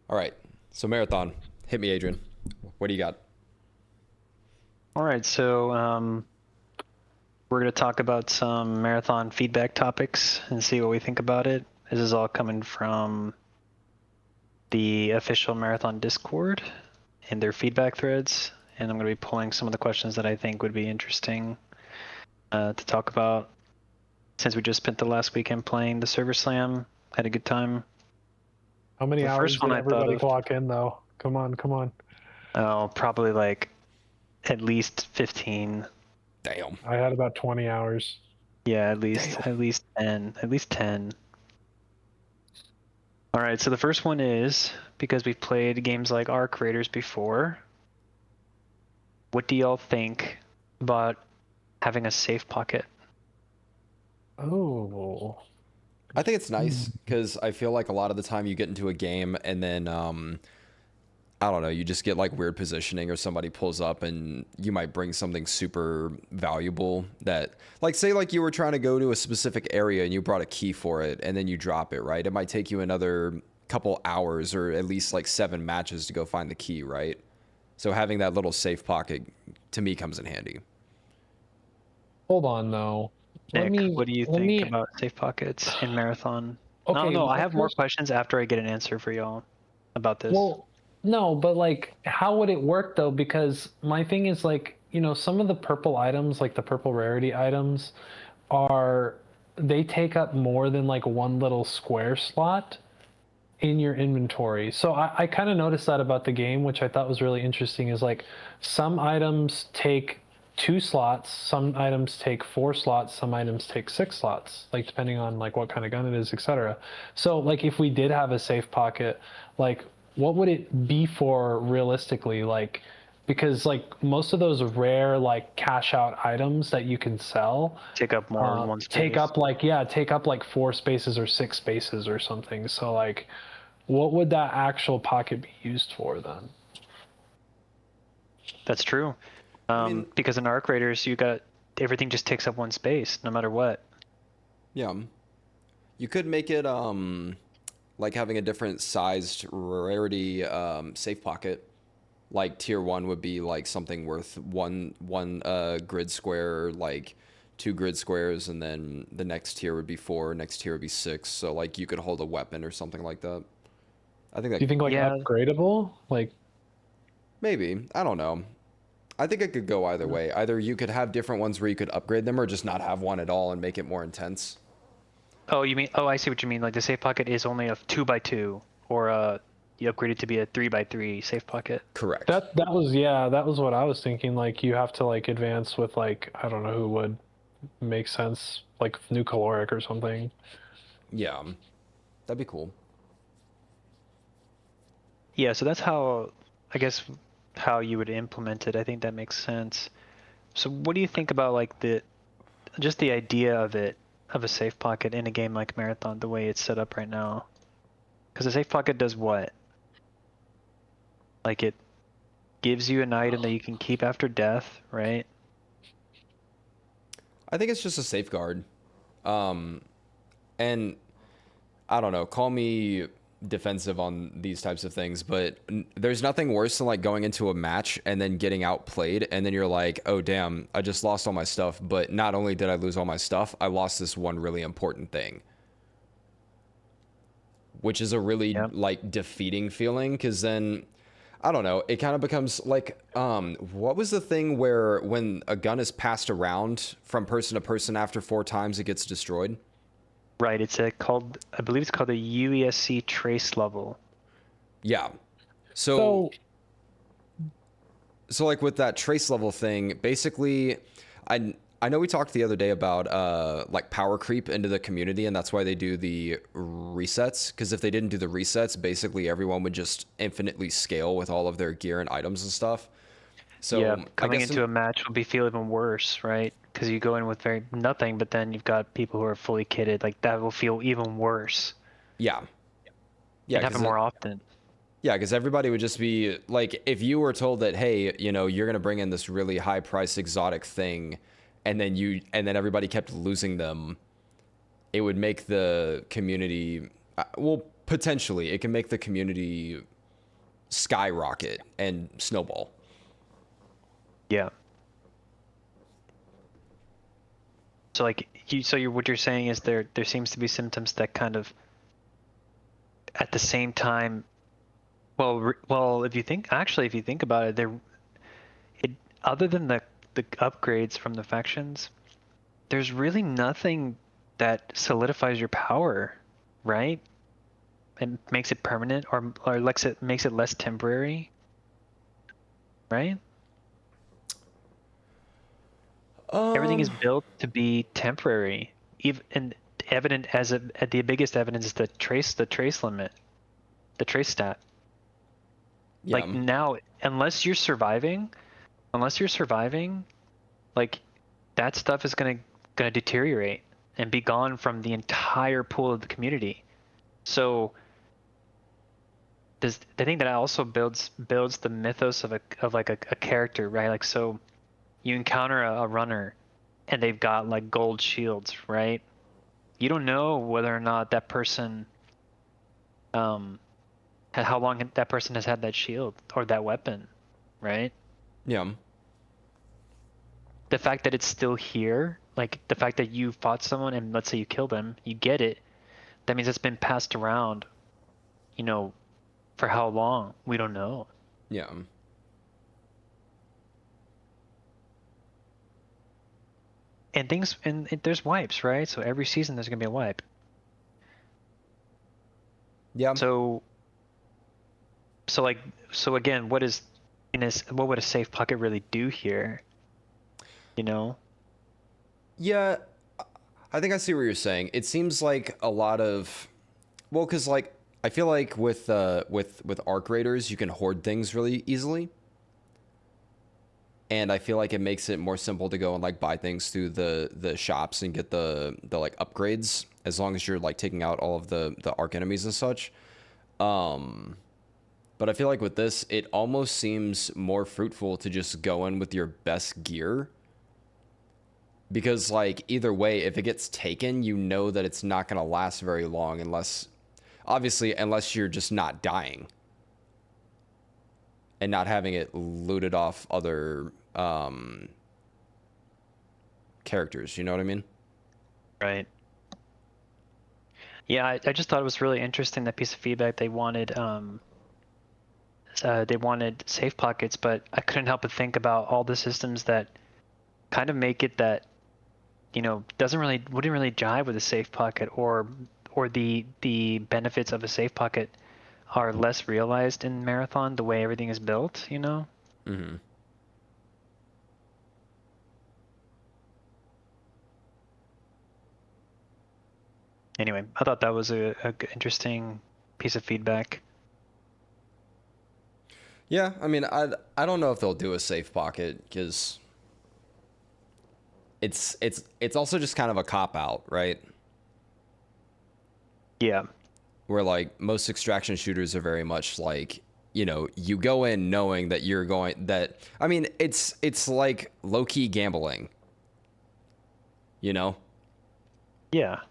All right. So marathon. Hit me, Adrian. What do you got? All right, so we're going to talk about some marathon feedback topics and see what we think about it. This is all coming from the official marathon Discord and their feedback threads. And I'm going to be pulling some of the questions that I think would be interesting to talk about. Since we just spent the last weekend playing the Server Slam, had a good time. How many The hours first one did I thought everybody of, clock in though? Come on, come on. oh, probably like at least 15. Damn. I had about 20 hours. Yeah, at least Damn. at least 10. At least 10. All right, so the first one is because we've played games like Arc Raiders before. What do y'all think about having a safe pocket? Oh. I think it's nice because I feel like a lot of the time you get into a game and then I don't know, you just get like weird positioning or somebody pulls up and you might bring something super valuable that, like, say like you were trying to go to a specific area and you brought a key for it and then you drop it, right? It might take you another couple hours or at least like 7 matches to go find the key, right? So having that little safe pocket to me comes in handy. Hold on though. Nick, what do you Let think me about safe pockets in Marathon? okay, No, I my have more first questions after I get an answer for y'all about this. well, no, but like how would it work though? Because my thing is like, some of the purple items, like the purple rarity items, are they take up more than like one little square slot in your inventory. So I kind of noticed that about the game, which I thought was really interesting, is like some items take 2 slots, some items take 4 slots, some items take 6 slots, like depending on like what kind of gun it is, etc. So like if we did have a safe pocket, like what would it be for realistically? Like because like most of those rare like cash out items that you can sell Take up more in one take space. up like take up like 4 spaces or 6 spaces or something. So like what would that actual pocket be used for then? That's true. I mean, Because in Arc Raiders, you got everything just takes up one space, no matter what. yeah. You could make it like having a different sized rarity safe pocket. Like tier 1 would be like something worth one grid square, like 2 grid squares, and then the next tier would be 4, next tier would be 6. So like you could hold a weapon or something like that. I think that Do you could think be like cool. Yeah, upgradable? Like Maybe. I don't know. I think it could go either way. Either you could have different ones where you could upgrade them or just not have one at all and make it more intense. oh, you mean? Oh, I see what you mean. Like the safe pocket is only a 2x2, or you upgrade it to be a 3x3 safe pocket. Correct. that was what I was thinking. Like you have to like advance with like I don't know who would make sense, like new caloric or something. Yeah. That'd be cool. Yeah, so that's how I guess how you would implement it. I think that makes sense. So what do you think about like the just the idea of it of a safe pocket in a game like Marathon, the way it's set up right now? Because a safe pocket does what? Like it gives you an item that you can keep after death, right? I think it's just a safeguard. Um, and I don't know, call me defensive on these types of things, but there's nothing worse than like going into a match and then getting outplayed and then you're like, oh damn, I just lost all my stuff, but not only did I lose all my stuff, I lost this one really important thing. Which is a really Yeah. like defeating feeling because then I don't know, it kind of becomes like what was the thing where when a gun is passed around from person to person after 4 times it gets destroyed? Right, it's a called I believe it's called a UESC trace level. Yeah. So So so like with that trace level thing, basically, I know we talked the other day about like power creep into the community, and that's why they do the resets. Because if they didn't do the resets, basically everyone would just infinitely scale with all of their gear and items and stuff. Yeah, So I coming guess into a match will be feel even worse, right? Because you go in with very nothing, but then you've got people who are fully kitted. Like that will feel even worse yeah, yeah, and happen because more often. yeah, because everybody would just be like, if you were told that, hey, you know, you're gonna bring in this really high price exotic thing, and then everybody kept losing them, it would make the community, well, potentially, it can make the community skyrocket and snowball. Yeah. So like what you're saying is there seems to be symptoms that kind of at the same time, well, if you think about it, it other than the upgrades from the factions, there's really nothing that solidifies your power, right? And makes it permanent, or makes it less temporary, right? Everything is built to be temporary. Even and evident as the biggest evidence is the trace limit, the trace stat. Yeah. Like now, unless you're surviving, like that stuff is gonna deteriorate and be gone from the entire pool of the community. So the thing that also builds the mythos of a character, right? Like, so you encounter a runner and they've got like gold shields, right? You don't know whether or not that person how long that person has had that shield or that weapon, right? Yeah. The fact that it's still here, like the fact that you fought someone and let's say you kill them, you get it, that means it's been passed around, for how long? We don't know. Yeah. And there's wipes, right? So every season there's gonna be a wipe. Yeah. So again, what would a safe pocket really do here? Yeah, I think I see what you're saying. It seems like a lot of, well, because like I feel like with arc raiders you can hoard things really easily, and I feel like it makes it more simple to go and like buy things through the shops and get the like upgrades as long as you're like taking out all of the arc enemies and such. But I feel like with this, it almost seems more fruitful to just go in with your best gear. Because, like, either way, if it gets taken, you know that it's not going to last very long unless you're just not dying. And not having it looted off other characters, you know what I mean? Right. Yeah, I just thought it was really interesting, that piece of feedback. They wanted safe pockets, but I couldn't help but think about all the systems that kind of make it that wouldn't really jive with a safe pocket, or the benefits of a safe pocket are less realized in Marathon, the way everything is built, Mm-hmm. Anyway, I thought that was a interesting piece of feedback. Yeah, I mean, I don't know if they'll do a safe pocket because it's also just kind of a cop out, right? Yeah. Where like most extraction shooters are very much like, you go in knowing that I mean, it's like low-key gambling. Yeah.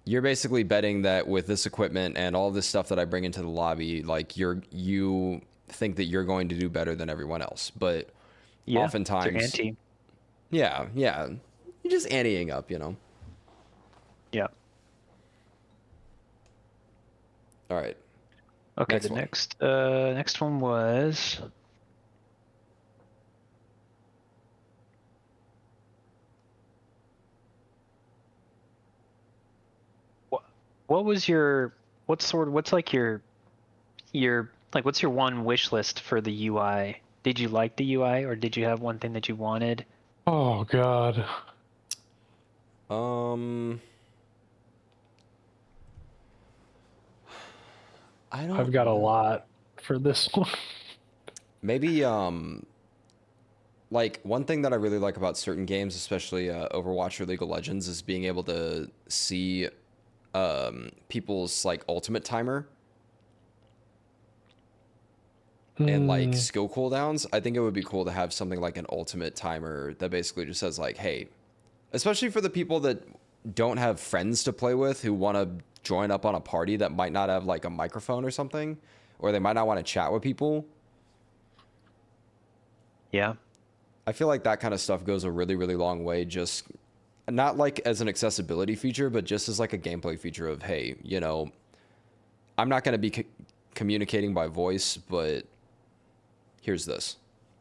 You're basically betting that with this equipment and all this stuff that I bring into the lobby, like you think that you're going to do better than everyone else. But Yeah. oftentimes, it's your ante. yeah, you're just anteing up, Yeah. All right. Okay. Next one. Next one was. What's like what's your one wish list for the UI? Did you like the UI, or did you have one thing that you wanted? Oh God. I've got a lot for this one. Maybe like one thing that I really like about certain games, especially Overwatch or League of Legends, is being able to see people's like ultimate timer and like skill cooldowns. I think it would be cool to have something like an ultimate timer that basically just says like, hey, especially for the people that don't have friends to play with who want to join up on a party that might not have like a microphone or something, or they might not want to chat with people. Yeah. I feel like that kind of stuff goes a really, really long way. Just not like as an accessibility feature, but just as like a gameplay feature of, hey, you know, I'm not going to be communicating by voice, but here's this,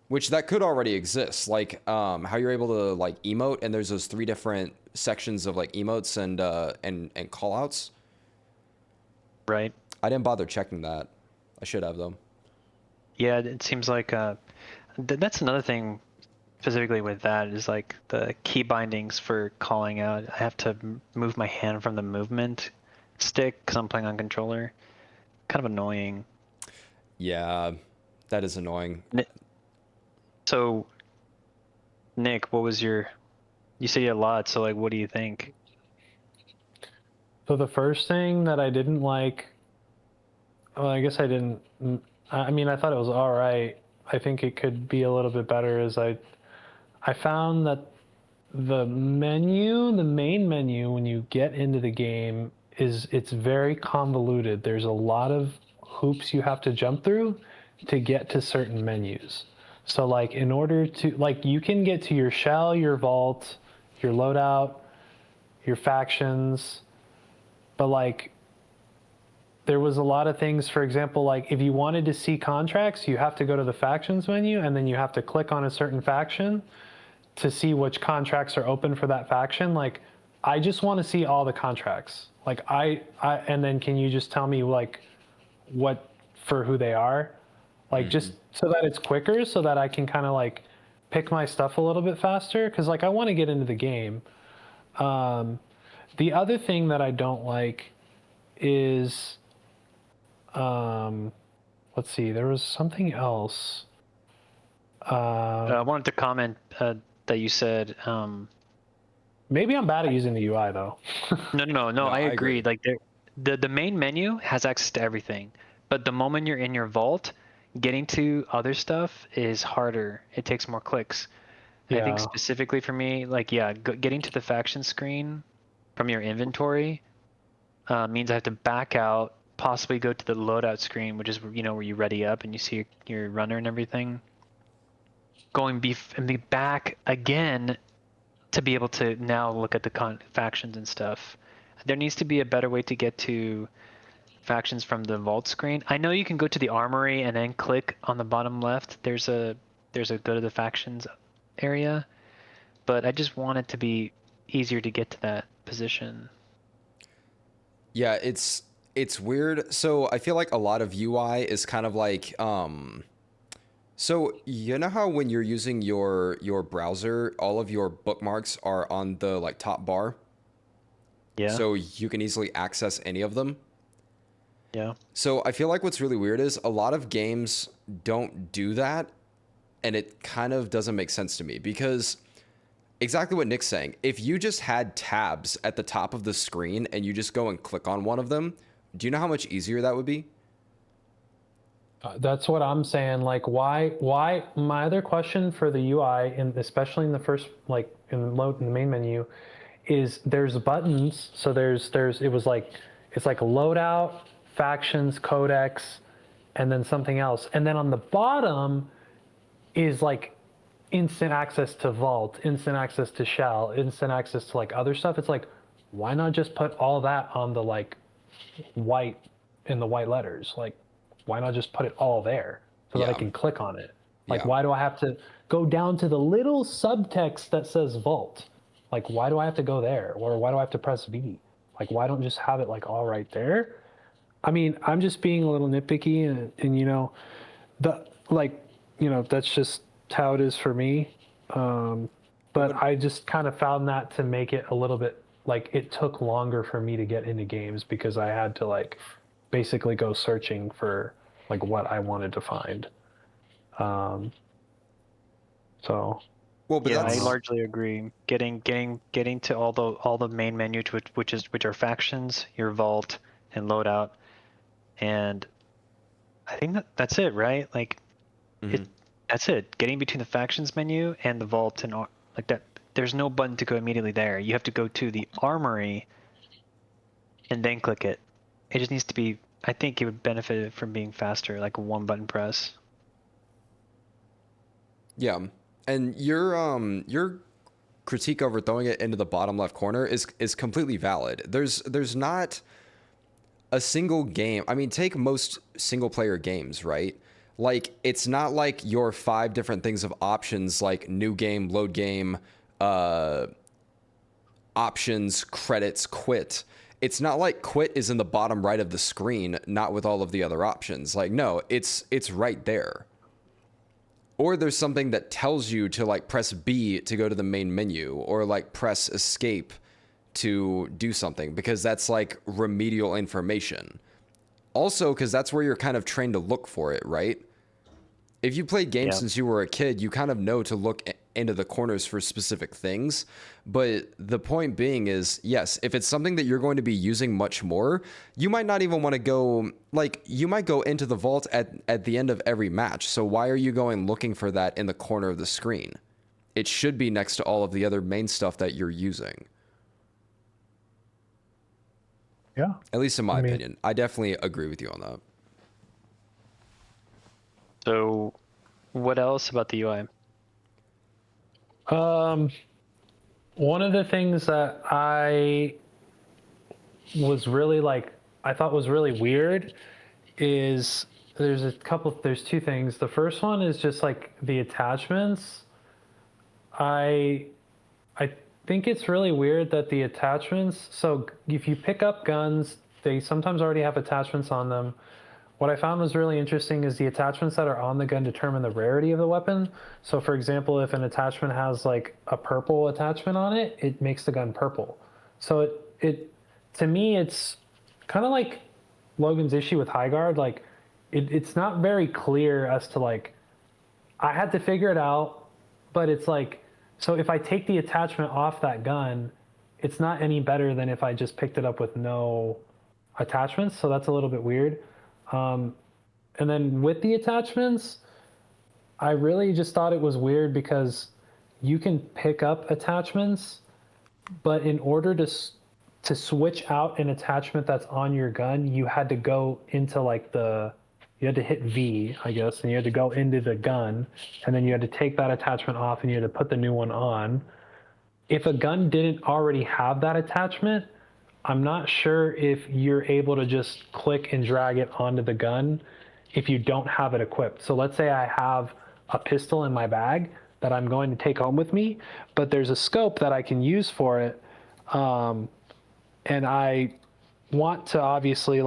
which that could already exist. Like how you're able to like emote, and there's those 3 different sections of like emotes and call outs. Right. I didn't bother checking that. I should have though. Yeah, it seems like that's another thing specifically with that is like the key bindings for calling out. I have to move my hand from the movement stick because I'm playing on controller. Kind of annoying. Yeah, that is annoying. So, Nick, what was your? You said you had a lot. So, like, what do you think? So the first thing that I didn't like, well, I guess I didn't. I mean, I thought it was all right. I think it could be a little bit better. Is I found that the menu, the main menu, when you get into the game, it's very convoluted. There's a lot of hoops you have to jump through to get to certain menus. So like in order to like you can get to your shell, your vault, your loadout, your factions, but like there was a lot of things, for example, like if you wanted to see contracts, you have to go to the factions menu and then you have to click on a certain faction to see which contracts are open for that faction. Like I just want to see all the contracts. Like I and then can you just tell me like what for who they are? Like just so that it's quicker so that I can kind of like pick my stuff a little bit faster cuz like I want to get into the game. The other thing that I don't like is let's see, there was something else. I wanted to comment that you said. Maybe I'm bad at using the UI though. No. I I agree. agree. Like the main menu has access to everything, but the moment you're in your vault, getting to other stuff is harder. It takes more clicks. I think Yeah. specifically for me, like yeah, getting to the faction screen from your inventory means I have to back out, possibly go to the loadout screen, which is where you ready up and you see your runner and everything. Going and be back again to be able to now look at the factions and stuff. There needs to be a better way to get to factions from the vault screen. I know you can go to the armory and then click on the bottom left. There's a go to the factions area, but I just want it to be easier to get to that position. Yeah, it's weird. So I feel like a lot of UI is kind of like so you know how when you're using your browser, all of your bookmarks are on the like top bar, Yeah. so you can easily access any of them. Yeah. So I feel like what's really weird is a lot of games don't do that, and it kind of doesn't make sense to me because exactly what Nick's saying. If you just had tabs at the top of the screen and you just go and click on one of them, do you know how much easier that would be? That's what I'm saying. Like, why? My other question for the UI, and especially in the first, like in the main menu, is there's buttons. So it was like, it's like loadout, factions, codex, and then something else. And then on the bottom is like instant access to vault, instant access to shell, instant access to like other stuff. It's like, why not just put all that on the like white in the white letters? Like, why not just put it all there so that I Yeah. can click on it? Like, Yeah. why do I have to go down to the little subtext that says vault? Like, why do I have to go there? Or why do I have to press V? Like, why don't just have it like all right there? I mean, I'm just being a little nitpicky and the like, that's just how it is for me. But I just kind of found that to make it a little bit like it took longer for me to get into games because I had to like basically go searching for like what I wanted to find. So Well, but Yeah, I that's largely agree. Getting to all the main menu to which are factions, your vault and loadout, and I think that's it, right? Like that's it. Getting between the factions menu and the vault and like that. There's no button to go immediately there. You have to go to the armory and then click it. It just needs to be I think it would benefit from being faster, like a one button press. Yeah, and your critique over throwing it into the bottom left corner is completely valid. There's not a single game. I mean, take most single player games, right? Like, it's not like your 5 different things of options, like new game, load game, options, credits, quit. It's not like quit is in the bottom right of the screen, not with all of the other options. Like, no, it's right there. Or there's something that tells you to like press B to go to the main menu, or like press escape to do something, because that's like remedial information. Also, because that's where you're kind of trained to look for it, right? If you played games Yeah. since you were a kid, you kind of know to look into the corners for specific things. But the point being is, yes, if it's something that you're going to be using much more, you might not even want to go, like, you might go into the vault at the end of every match. So why are you going looking for that in the corner of the screen? It should be next to all of the other main stuff that you're using. Yeah. At least in my I mean- opinion. I definitely agree with you on that. So, what else about the UI? One of the things that I was really like, I thought was really weird is there's 2 things. The first one is just like the attachments. I think it's really weird that the attachments, so if you pick up guns, they sometimes already have attachments on them. What I found was really interesting is the attachments that are on the gun determine the rarity of the weapon. So for example, if an attachment has like a purple attachment on it, it makes the gun purple. So it to me, it's kind of like Logan's issue with High Guard. Like it's not very clear as to like, I had to figure it out, but it's like, so if I take the attachment off that gun, it's not any better than if I just picked it up with no attachments. So that's a little bit weird. And then with the attachments, I really just thought it was weird because you can pick up attachments, but in order to switch out an attachment that's on your gun, you had to go into like you had to hit V, I guess, and you had to go into the gun, and then you had to take that attachment off and you had to put the new one on. If a gun didn't already have that attachment, I'm not sure if you're able to just click and drag it onto the gun if you don't have it equipped. So let's say I have a pistol in my bag that I'm going to take home with me, but there's a scope that I can use for it. And I want to obviously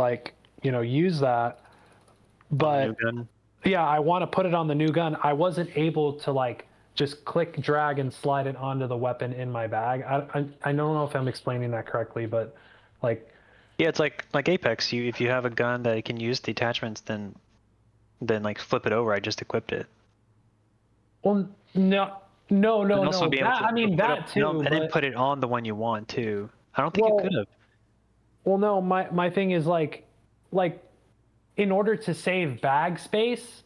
use that, but New gun. yeah, I want to put it on the new gun. I wasn't able to just click, drag, and slide it onto the weapon in my bag. I don't know if I'm explaining that correctly, but Yeah, it's like Apex. If you have a gun that can use the attachments, then like flip it over. I just equipped it. well, no. And also be able That, to I mean put that up- too. no, and then but- put it on the one you want too. I don't think Well, you could have. Well, no, my thing is like in order to save bag space,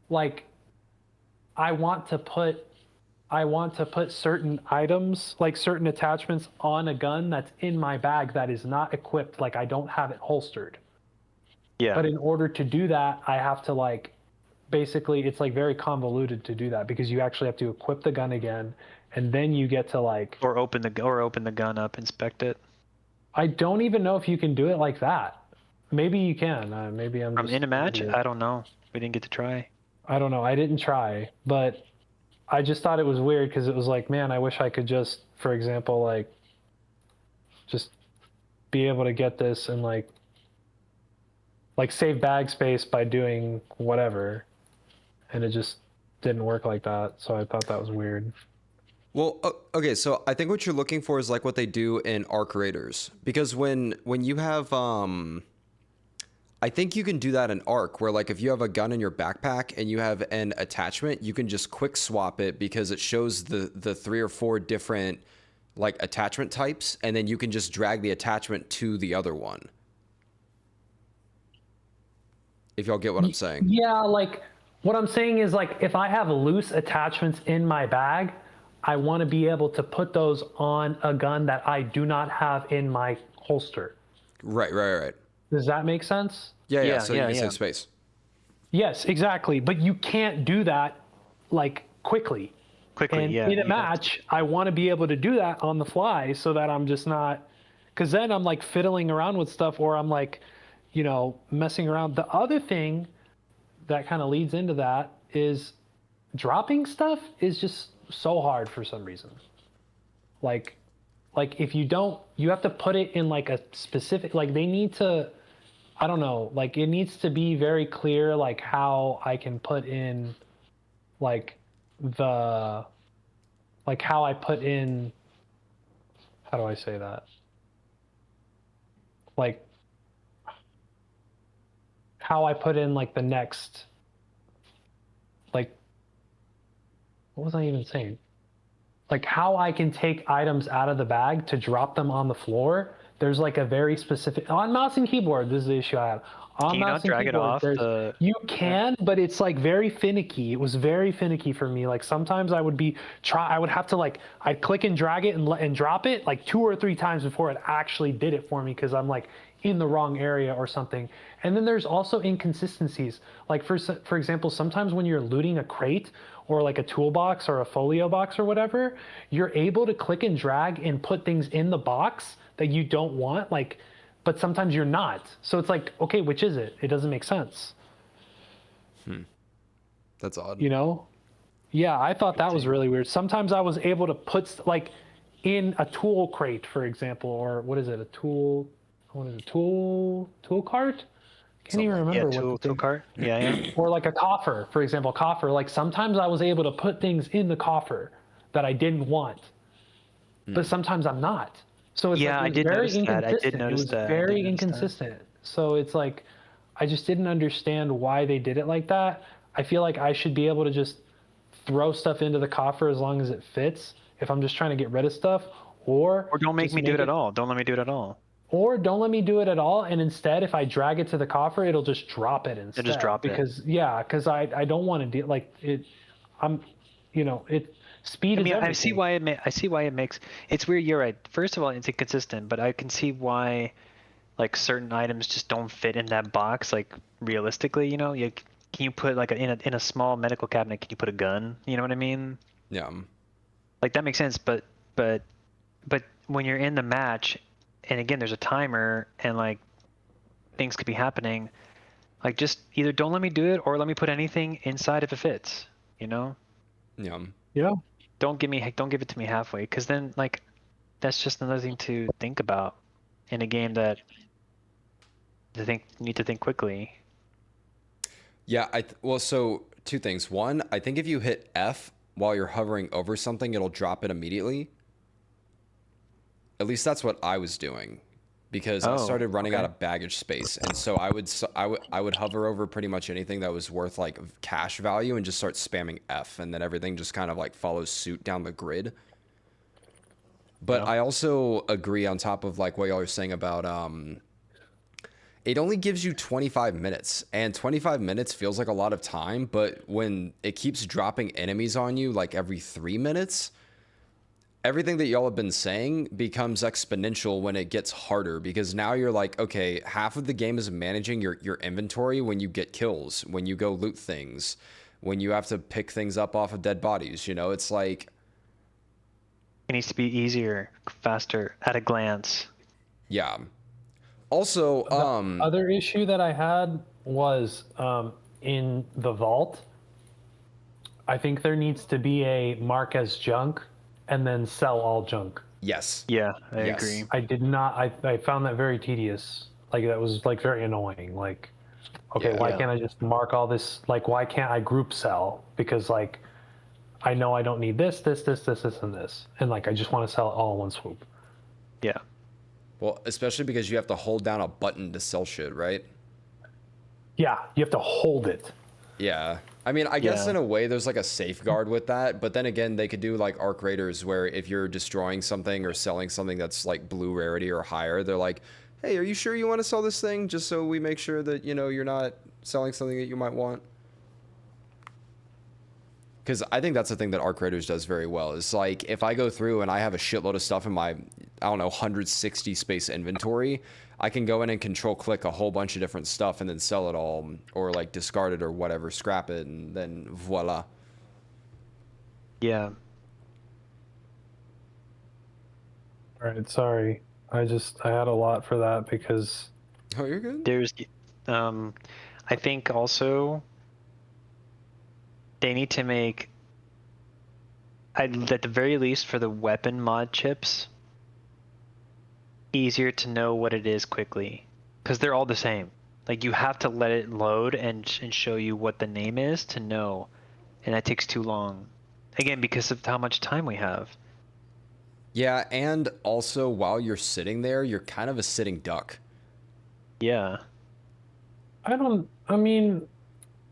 like I want to put certain items, like certain attachments on a gun that's in my bag that is not equipped, like I don't have it holstered. Yeah. But in order to do that, I have to basically it's very convoluted to do that because you actually have to equip the gun again and then you get to or open the gun up, inspect it. I don't even know if you can do it like that. Maybe you can. Maybe I'm From just in a match, idiot. I don't know. We didn't get to try. I don't know. I didn't try, but I just thought it was weird because it was like, man, I wish I could just, for example, just be able to get this and save bag space by doing whatever, and it just didn't work like that. So I thought that was weird. Well, okay, so I think what you're looking for is like what they do in Arc Raiders, because when you have I think you can do that in Arc, where like if you have a gun in your backpack and you have an attachment, you can just quick swap it because it shows the 3 or 4 different like attachment types, and then you can just drag the attachment to the other one. If y'all get what I'm saying. Yeah, what I'm saying is if I have loose attachments in my bag, I want to be able to put those on a gun that I do not have in my holster. Right. Does that make sense? Yeah. Yeah, So you yeah, can yeah. save space. Yes, exactly. But you can't do that like quickly. Quickly, And yeah. in a you'd have to- match, I want to be able to do that on the fly so that I'm just not, because then I'm like fiddling around with stuff or I'm like, messing around. The other thing that kind of leads into that is dropping stuff is just so hard for some reason. Like, if you don't, you have to put it in like a specific, like they need to, I don't know, like it needs to be very clear, like how I can put in like the, like how I put in, how do I say that? Like how I put in like the next, like, what was I even saying? Like how I can take items out of the bag to drop them on the floor. There's like a very specific on mouse and keyboard. This is the issue I have. On Can you not mouse and drag it keyboard, off there's the? you can, but it's like very finicky. It was very finicky for me. Like sometimes I would have to like I'd click and drag it and drop it like 2 or 3 times before it actually did it for me because I'm like in the wrong area or something. And then there's also inconsistencies. Like for example, sometimes when you're looting a crate or like a toolbox or a folio box or whatever, you're able to click and drag and put things in the box that you don't want, like, but sometimes you're not. So it's like, okay, which is it? It doesn't make sense. That's odd. Yeah, I thought that was really weird. Sometimes I was able to put like in a tool crate, for example, or what is it? What is it? Tool cart? Can't even remember what the Tool thing. cart. Yeah. Or like a coffer, for example, coffer. Like sometimes I was able to put things in the coffer that I didn't want, but sometimes I'm not. So it's Yeah, like I it was did very notice that. I did inconsistent. It notice was that. I did very notice that. inconsistent. So it's like I just didn't understand why they did it like that. I feel like I should be able to just throw stuff into the coffer as long as it fits if I'm just trying to get rid of stuff, Or don't make just me do it at all. Don't let me do it at all. or don't let me do it at all, and instead if I drag it to the coffer it'll just drop it instead. just drop it. Because I don't want to do like it. I'm it speed I is mean, everything. I see why it makes. It's weird. You're right. First of all, it's inconsistent, but I can see why, like certain items just don't fit in that box. Like realistically, can you put like in a small medical cabinet? Can you put a gun? You know what I mean? Yeah. Like that makes sense. But when you're in the match, and again, there's a timer, and like things could be happening. Like just either don't let me do it, or let me put anything inside if it fits. Yeah. Yeah. Don't give it to me halfway, because then like that's just another thing to think about in a game that you need to think quickly. Yeah. Well, so 2 things. One, I think if you hit F while you're hovering over something, it'll drop it immediately. At least that's what I was doing, because I started running out of baggage space, and so I would hover over pretty much anything that was worth like cash value and just start spamming F, and then everything just kind of like follows suit down the grid. But I also agree on top of like what y'all are saying about it only gives you 25 minutes, and 25 minutes feels like a lot of time, but when it keeps dropping enemies on you like every 3 minutes, everything that y'all have been saying becomes exponential when it gets harder, because now you're like, okay, half of the game is managing your inventory when you get kills, when you go loot things, when you have to pick things up off of dead bodies. It's like, It needs to be easier, faster, at a glance. yeah. Also, Other issue that I had was in the vault. I think there needs to be a mark as junk and then sell all junk. yes. Yeah, I Yes. agree. I did not. I found that very tedious. Like that was like very annoying. Like, okay, Yeah. why Yeah. can't I just mark all this? Like, why can't I group sell? Because like, I know I don't need this, and this, and like I just want to sell it all in one swoop. Yeah. Well, especially because you have to hold down a button to sell shit, right? Yeah, you have to hold it. Yeah. I mean, I guess Yeah. in a way there's like a safeguard with that, but then again, they could do like Arc Raiders where if you're destroying something or selling something that's like blue rarity or higher, they're like, hey, are you sure you want to sell this thing? Just so we make sure that, you're not selling something that you might want. Because I think that's the thing that Arc Raiders does very well. Is like if I go through and I have a shitload of stuff in my, I don't know, 160 space inventory, I can go in and control click a whole bunch of different stuff and then sell it all, or like discard it or whatever, scrap it, and then voila. Yeah. All right, sorry. I had a lot for that because Oh, you're good. There's, I think also they need to make, at the very least for the weapon mod chips, easier to know what it is quickly, because they're all the same. Like you have to let it load and show you what the name is to know, and that takes too long. Again, because of how much time we have. Yeah, and also while you're sitting there, you're kind of a sitting duck. Yeah. I mean,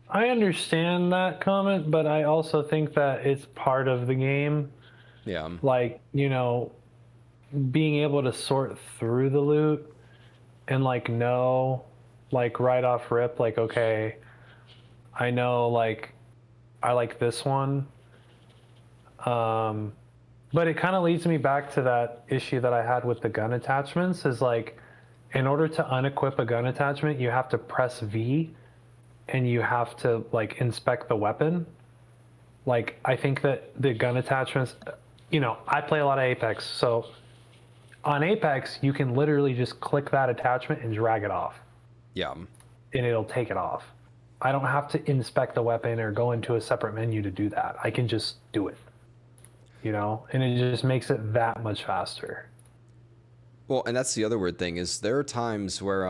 I understand that comment, but I also think that it's part of the game. Yeah. Like, being able to sort through the loot and like know, like right off rip, like, okay, I know like I like this one. But it kind of leads me back to that issue that I had with the gun attachments is like, in order to unequip a gun attachment, you have to press V and you have to like inspect the weapon. Like, I think that the gun attachments, I play a lot of Apex. So on Apex, you can literally just click that attachment and drag it off Yeah. and it'll take it off. I don't have to inspect the weapon or go into a separate menu to do that. I can just do it. And it just makes it that much faster. Well, and that's the other weird thing is there are times where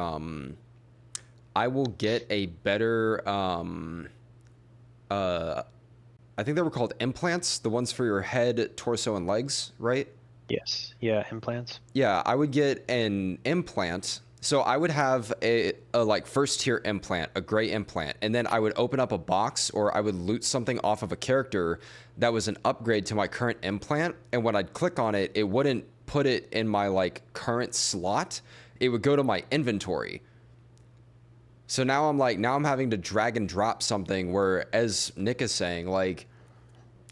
I will get a better I think they were called implants, the ones for your head, torso, and legs, right? Yes. Yeah. Implants. Yeah, I would get an implant. So I would have a like first tier implant, a gray implant, and then I would open up a box or I would loot something off of a character that was an upgrade to my current implant. And when I'd click on it, it wouldn't put it in my like current slot. It would go to my inventory. So now I'm having to drag and drop something where, as Nick is saying, like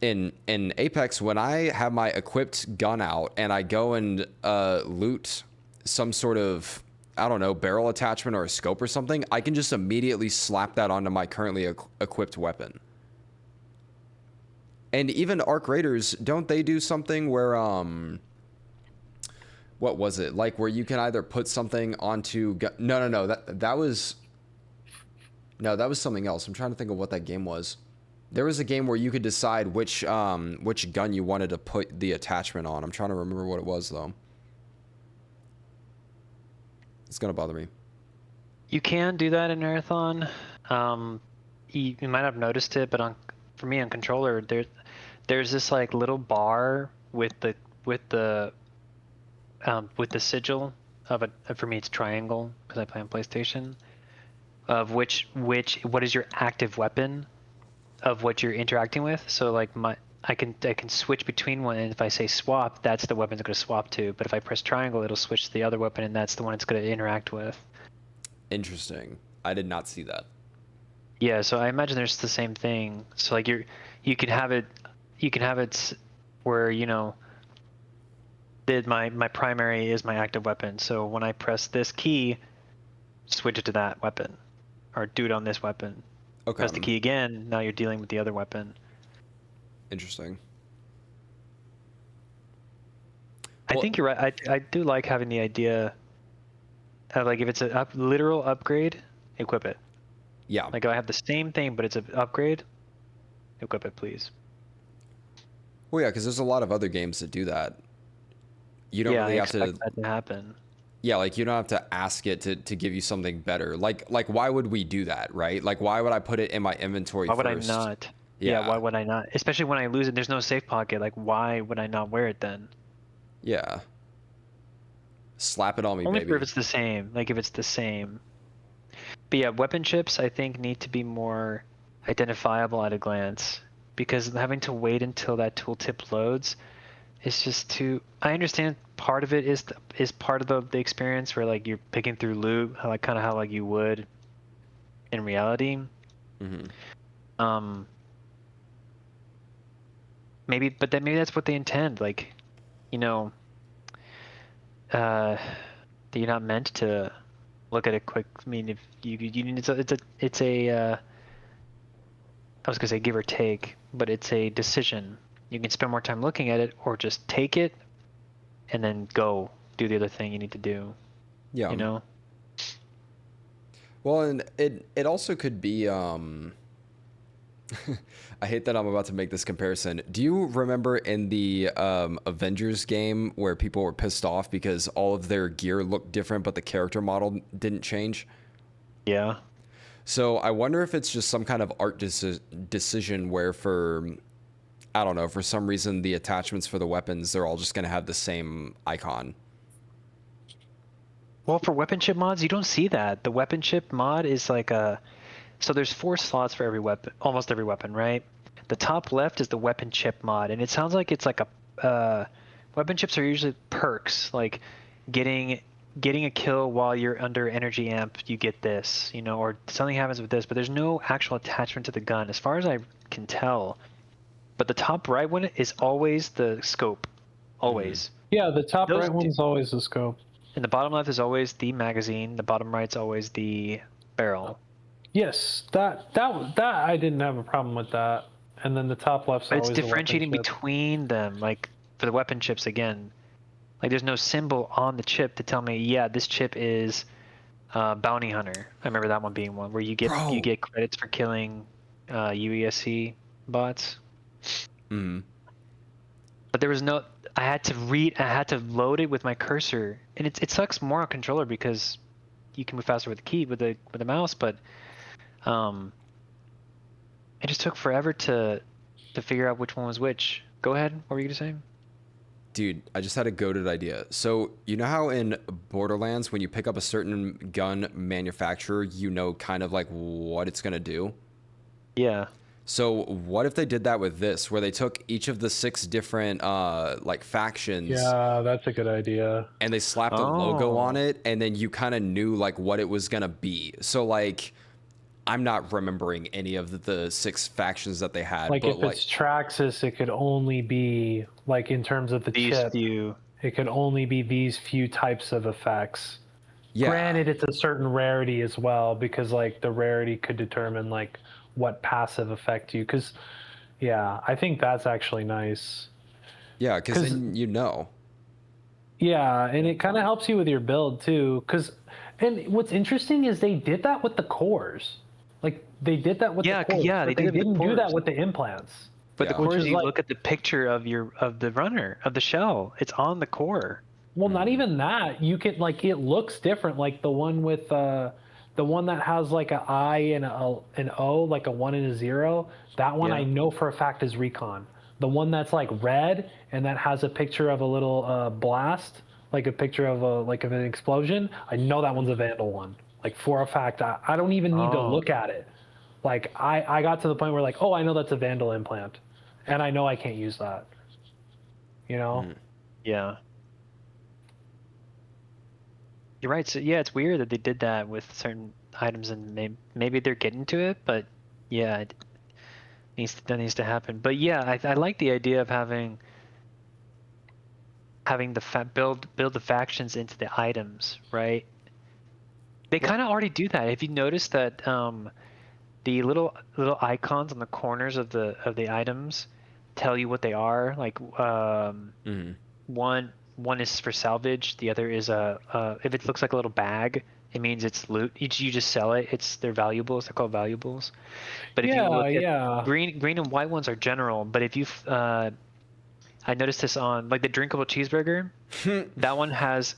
in Apex, when I have my equipped gun out and I go and loot some sort of, I don't know, barrel attachment or a scope or something, I can just immediately slap that onto my currently equipped weapon. And even Arc Raiders, don't they do something where what was it? Like where you can either put something onto no, that was something else. I'm trying to think of what that game was. There was a game where you could decide which gun you wanted to put the attachment on. I'm trying to remember what it was though. It's gonna bother me. You can do that in Marathon. You might have noticed it, but for me on controller, there's this like little bar with the sigil of for me it's triangle because I play on PlayStation. Of what is your active weapon of what you're interacting with. So like I can switch between one, and if I say swap, that's the weapon it's going to swap to. But if I press triangle, it'll switch to the other weapon, and that's the one it's going to interact with. Interesting. I did not see that. Yeah, so I imagine there's the same thing. So like you can have it where my primary is my active weapon. So when I press this key, switch it to that weapon, or do it on this weapon. Okay. Press the key again. Now you're dealing with the other weapon. Interesting. I think you're right. I do like having the idea of like if it's a literal upgrade, equip it. Yeah. Like I have the same thing, but it's an upgrade. Equip it, please. Well, yeah, because there's a lot of other games that do that. You don't really have to. I expect that to happen. Yeah, like you don't have to ask it to give you something better. Like why would we do that, right? Like why would I put it in my inventory Why would first? I not? Yeah. Why would I not? Especially when I lose it, there's no safe pocket. Like why would I not wear it then? Yeah. Slap it on me, Only baby. if it's the same. Like if it's the same. But yeah, weapon chips I think need to be more identifiable at a glance, because having to wait until that tooltip loads is just too. I understand part of it is part of the experience where like you're picking through loot, how like you would in reality. Mm-hmm. maybe, but then maybe that's what they intend. Like, you know, that you're not meant to look at it quick. I mean, if you need it's a I was gonna say give or take, but it's a decision. You can spend more time looking at it, or just take it and then go do the other thing you need to do. Yeah. You know? Well, and it also could be I hate that I'm about to make this comparison. Do you remember in the Avengers game where people were pissed off because all of their gear looked different but the character model didn't change? Yeah. So I wonder if it's just some kind of art decision where I don't know, for some reason the attachments for the weapons, they're all just going to have the same icon. Well, for weapon chip mods, you don't see that. The weapon chip mod is like so there's 4 slots for every weapon, almost every weapon, right? The top left is the weapon chip mod, and it sounds like it's like weapon chips are usually perks, like getting a kill while you're under energy amp, you get this, you know, or something happens with this, but there's no actual attachment to the gun as far as I can tell. But the top right one is always the scope, always. Yeah, the top Those right one's always the scope. And the bottom left is always the magazine. The bottom right's always the barrel. Yes, that I didn't have a problem with that. And then the top left's But it's always the weapon differentiating chip. between them. Like for the weapon chips again, like there's no symbol on the chip to tell me, yeah, this chip is bounty hunter. I remember that one being one where you get credits for killing UESC bots. Mm. But there was no. I had to load it with my cursor, and it sucks more on controller because you can move faster with the key with the mouse, but it just took forever to figure out which one was which. Go ahead. What were you gonna say? Dude, I just had a goated idea. So, you know how in Borderlands, when you pick up a certain gun manufacturer, you know kind of like what it's going to do? Yeah. So, what if they did that with this, where they took each of the 6 different like factions Yeah, that's a good idea. and they slapped a logo on Oh. it, and then you kind of knew like what it was going to be. So, like, I'm not remembering any of the 6 factions that they had, Like but if it's Traxxas, it could only be like in terms of the These chip. few. It could only be these few types of effects. yeah. Granted, it's a certain rarity as well because like the rarity could determine like what passive effect you. Because yeah, I think that's actually nice. Yeah, because 'Cause- then you know. Yeah, and it kind of helps you with your build too. And what's interesting is they did that with the cores. Like they did that with Yeah, the cores. yeah, but they did it with the didn't do that cores. with the implants. But Yeah. the Which cores, is you like- look at the picture of the runner of the shell. It's on the core. Well, not even that. You can like it looks different. Like the one with the one that has like an I and an O, like a 1 and a 0. That one Yeah. I know for a fact is Recon. The one that's like red and that has a picture of a little blast, like a picture of of an explosion. I know that one's a Vandal one. Like for a fact, I don't even need to Oh. look at it. Like I got to the point where like, oh, I know that's a Vandal implant, and I know I can't use that. You know. Yeah. You're right. So yeah, it's weird that they did that with certain items, and maybe they're getting to it, but yeah, that needs to happen. But yeah, I like the idea of having the build the factions into the items, right? They kind of already do that. Have you noticed that the little icons on the corners of the items tell you what they are? Like one is for salvage. The other is if it looks like a little bag, it means it's loot. You just sell it. They're valuables. They're called valuables. But if you look at green and white ones are general. But if you I noticed this on like the drinkable cheeseburger. That one has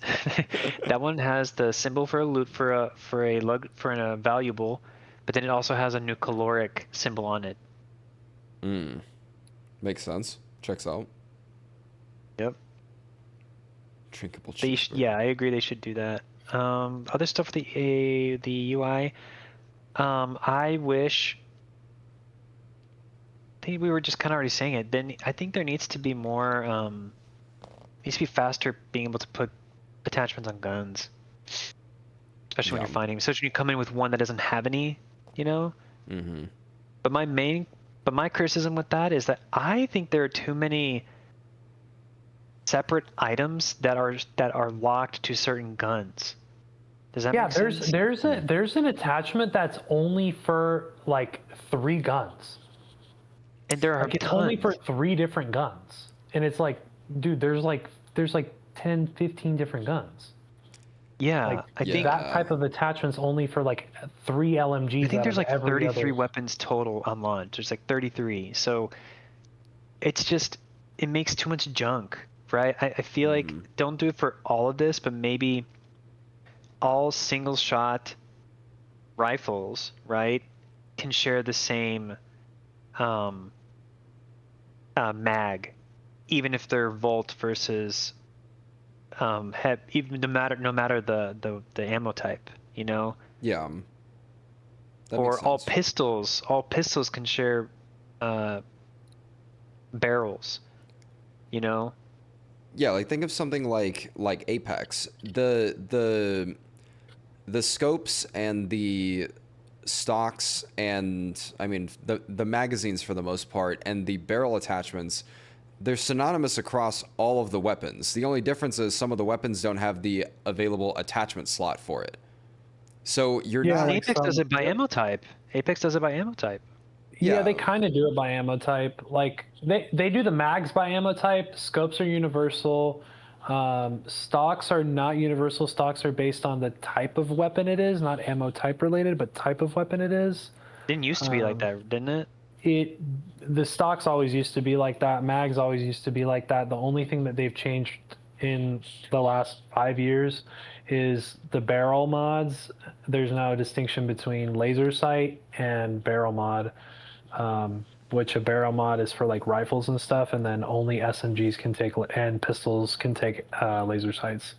the symbol for a loot for a valuable, but then it also has a new caloric symbol on it. Makes sense. Checks out. Yep. Drinkable They cheeseburger. yeah, I agree. They should do that. Other stuff with the UI. I wish. I think we were just kind of already saying it. Then I think there needs to be more. Needs to be faster being able to put attachments on guns, especially when Yeah. you're finding. Especially when you come in with one that doesn't have any, you know. Mm-hmm. But my main But my criticism with that is that I think there are too many separate items that are locked to certain guns. Does that Yeah, make sense? there's an attachment that's only for like 3 guns. And there are Like it's tons. only for 3 different guns. And it's like, dude, there's like 10, 15 different guns. Yeah, Like I think that type of attachment's only for like 3 LMGs. I think out there's of like every 33 other. weapons total on launch. There's like 33. So it's just it makes too much junk, right? I feel like don't do it for all of this, but maybe all single shot rifles, right, can share the same mag, even if they're Volt versus even no matter the ammo type, you know. Yeah. That Or makes sense. all pistols can share barrels, you know. Yeah, like think of something like Apex. The scopes and the stocks and I mean the magazines for the most part and the barrel attachments, they're synonymous across all of the weapons. The only difference is some of the weapons don't have the available attachment slot for it. So you're Yeah, not like Apex does some. it by ammo type. Apex does it by ammo type. Yeah, they yeah. kind of do it by ammo type. Like they do the mags by ammo type. Scopes are universal. Stocks are not universal. Stocks are based on the type of weapon it is, not ammo type related, but type of weapon it is. Didn't used to be like that, didn't it? The stocks always used to be like that. Mags always used to be like that. The only thing that they've changed in the last 5 years is the barrel mods. There's now a distinction between laser sight and barrel mod, which a barrel mod is for like rifles and stuff, and then only SMGs can take and pistols can take laser sights.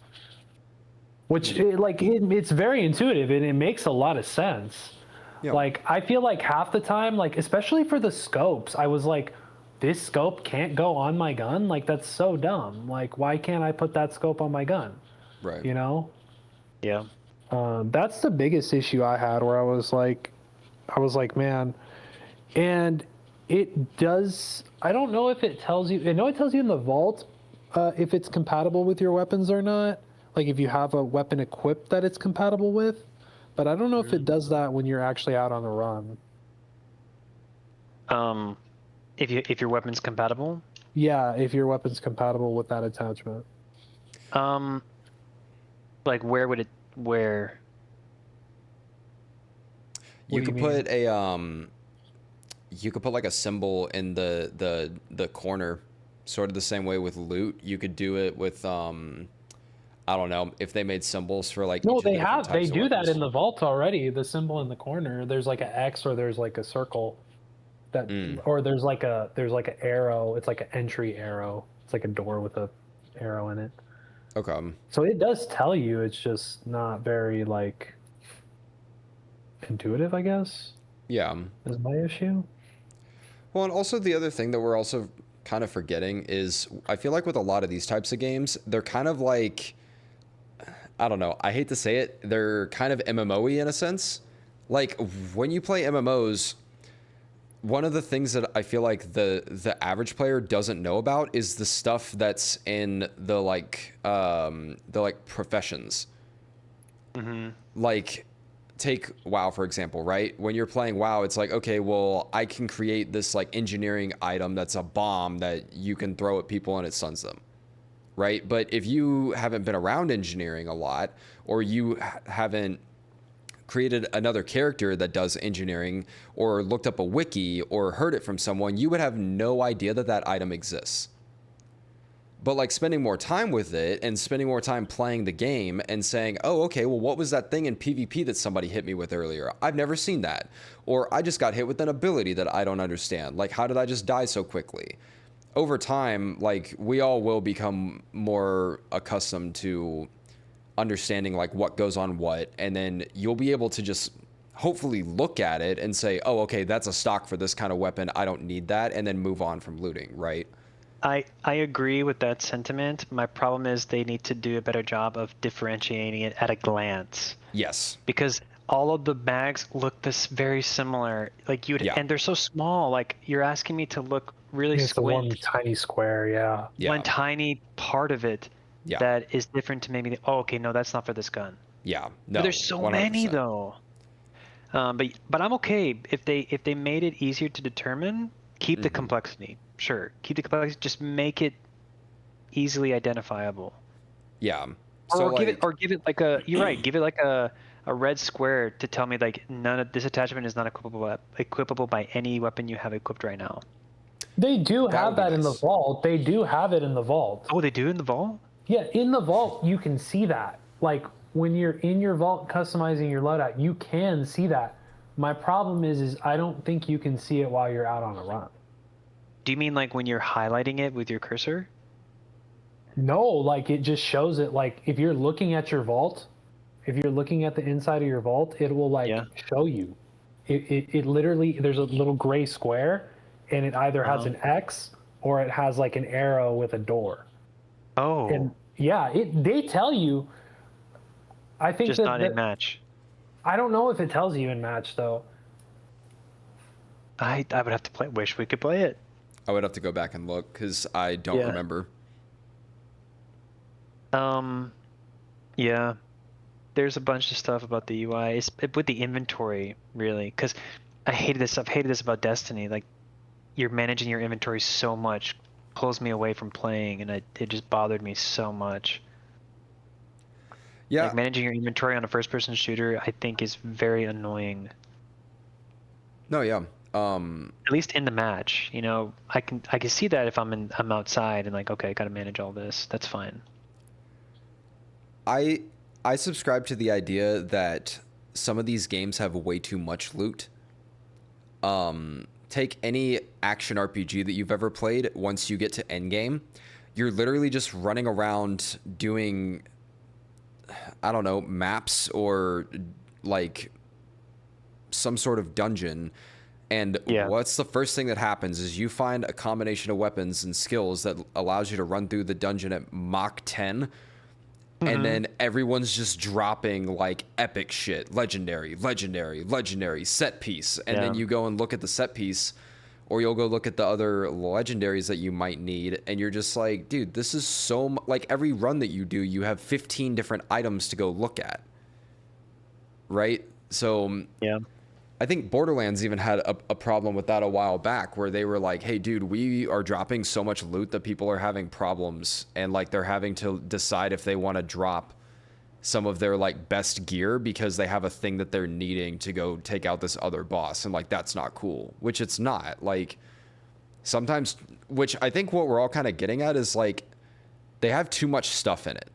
Which it's very intuitive and it makes a lot of sense. Yeah. Like I feel like half the time, like especially for the scopes, I was like, this scope can't go on my gun. Like that's so dumb. Like why can't I put that scope on my gun? Right. You know, Yeah. that's the biggest issue I had where I was like, man, and it does. I don't know if it tells you. I know it tells you in the vault if it's compatible with your weapons or not. Like if you have a weapon equipped that it's compatible with, but I don't know if it does that when you're actually out on a run. If your weapon's compatible. Yeah, if your weapon's compatible with that attachment. Like where? You What do could you mean? put a you could put like a symbol in the corner, sort of the same way with loot. You could do it with I don't know if they made symbols for like No, each of the they different have. They types of do that weapons. in the vault already. The symbol in the corner. There's like an X or there's like a circle that, or there's like an arrow. It's like an entry arrow. It's like a door with a arrow in it. Okay. So it does tell you. It's just not very like intuitive, I guess. Yeah. Is my issue. Well, and also the other thing that we're also kind of forgetting is I feel like with a lot of these types of games, they're kind of like I don't know. I hate to say it, they're kind of MMO-y in a sense. Like when you play MMOs, one of the things that I feel like the average player doesn't know about is the stuff that's in the like professions. Like take WoW for example, right? When you're playing WoW, it's like, okay, well, I can create this like engineering item that's a bomb that you can throw at people and it stuns them. Right? But if you haven't been around engineering a lot or you haven't created another character that does engineering or looked up a wiki or heard it from someone, you would have no idea that that item exists. But like spending more time with it and spending more time playing the game and saying, oh, okay, well, what was that thing in PvP that somebody hit me with earlier? I've never seen that. Or I just got hit with an ability that I don't understand. Like, how did I just die so quickly? Over time, like, we all will become more accustomed to understanding like what goes on what, and then you'll be able to just hopefully look at it and say, oh, okay, that's a stock for this kind of weapon, I don't need that, and then move on from looting, right? I agree with that sentiment. My problem is they need to do a better job of differentiating it at a glance. Yes. Because all of the bags look this very similar. Like Yeah. and they're so small. Like you're asking me to look really It's the one squint tiny square, yeah. Yeah. one tiny part of it Yeah. that is different to maybe. Oh, okay, no, that's not for this gun. Yeah. But No. there's so many 100%. though. But I'm okay if they made it easier to determine. Keep the Mhm. complexity. Sure, keep the complexity. Just make it easily identifiable. Yeah. So Or like, give it like a. You're right. Give it like a red square to tell me like none of this attachment is not equipable by any weapon you have equipped right now. They do That have would be that in the nice. vault. They do have it in the vault. Oh, they do in the vault. Yeah, in the vault you can see that. Like when you're in your vault customizing your loadout, you can see that. My problem is I don't think you can see it while you're out on a run. Do you mean like when you're highlighting it with your cursor? No, like it just shows it. Like if you're looking at your vault, if you're looking at the inside of your vault, it will like Yeah. show you. It literally, there's a little gray square, and it either has an X or it has like an arrow with a door. Oh, And yeah, they tell you. I think just not in match. I don't know if it tells you in match though. I would have to play. Wish we could play it. I would have to go back and look because I don't Yeah. remember. Yeah. There's a bunch of stuff about the UI. It's with the inventory, really, because I hated this. I've hated this about Destiny. Like, you're managing your inventory so much, pulls me away from playing, and it just bothered me so much. Yeah. Like managing your inventory on a first-person shooter, I think is very annoying. No. Yeah. At least in the match, you know, I can see that if I'm outside and like, okay, I got to manage all this. That's fine. I subscribe to the idea that some of these games have way too much loot. Take any action RPG that you've ever played. Once you get to endgame, you're literally just running around doing, I don't know, maps or like some sort of dungeon. And Yeah. what's the first thing that happens is you find a combination of weapons and skills that allows you to run through the dungeon at Mach 10. And then everyone's just dropping like epic shit, legendary, set piece. And then Yeah. you go and look at the set piece, or you'll go look at the other legendaries that you might need. And you're just like, dude, this is so like every run that you do, you have 15 different items to go look at. Right? So Yeah. I think Borderlands even had a problem with that a while back where they were like, hey, dude, we are dropping so much loot that people are having problems and like they're having to decide if they want to drop some of their like best gear because they have a thing that they're needing to go take out this other boss. And like, that's not cool, which it's not. Like sometimes, which I think what we're all kind of getting at is like they have too much stuff in it.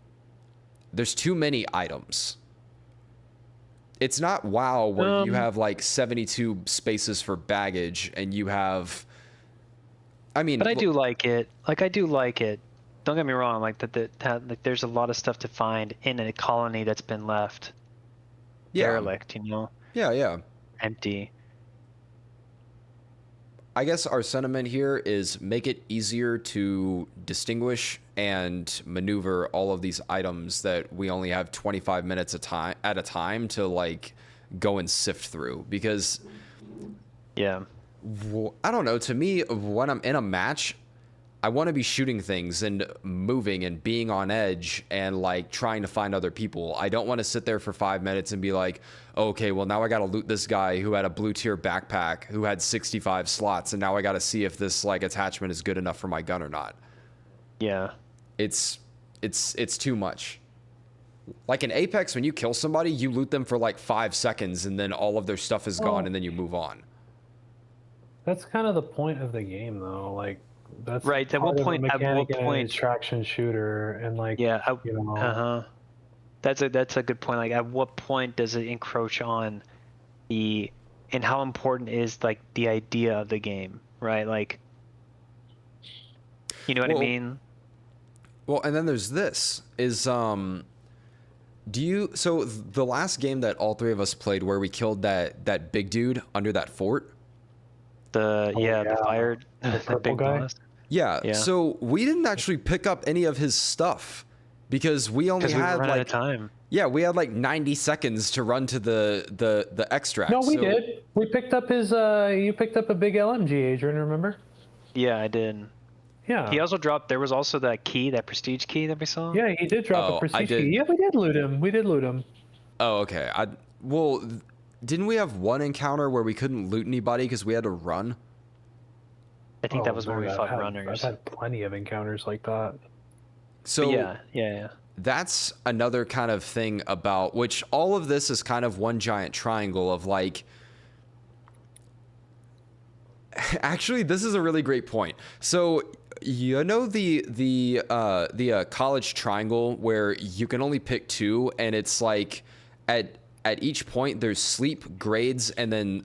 There's too many items. It's not WoW where you have like 72 spaces for baggage and you have, I mean, But I do like it. Like I do like it. Don't get me wrong. Like like there's a lot of stuff to find in a colony that's been left derelict. You know, yeah. empty. I guess our sentiment here is make it easier to distinguish and maneuver all of these items that we only have 25 minutes at a time to like go and sift through because Yeah. I don't know, to me when I'm in a match I want to be shooting things and moving and being on edge and like trying to find other people. I don't want to sit there for 5 minutes and be like, okay, well now I got to loot this guy who had a blue tier backpack who had 65 slots. And now I got to see if this like attachment is good enough for my gun or not. Yeah. It's too much. Like in Apex, when you kill somebody, you loot them for like 5 seconds and then all of their stuff is gone and then you move on. That's kind of the point of the game, though. Like, that's Right, at part what of the point- at mechanic what in an point- extraction shooter, and like, Yeah. you know, That's a good point. Like, at what point does it encroach on and how important is like the idea of the game, right? Like, you know what I Well, mean? Well, and then there's this is so the last game that all three of us played where we killed that big dude under that fort. The yeah. fired The the purple big guy? boss. Yeah, Yeah. so we didn't actually pick up any of his stuff because we only Because we had ran out of like time. yeah, we had like 90 seconds to run to the extract. No, we so- did. We picked up his. You picked up a big LMG, Adrian. Remember? Yeah, I did. Yeah. He also dropped. There was also that key, that prestige key that we saw. Yeah, he did drop Oh, a I prestige did- key. Yeah, we did loot him. We did loot him. Oh, okay. Well, didn't we have one encounter where we couldn't loot anybody because we had to run? I think that was when we I've fought had- runners. I've had plenty of encounters like that. So But yeah. that's another kind of thing about which all of this is kind of one giant triangle of like. Actually, this is a really great point. So you know the college triangle where you can only pick two, and it's like at each point there's sleep, grades, and then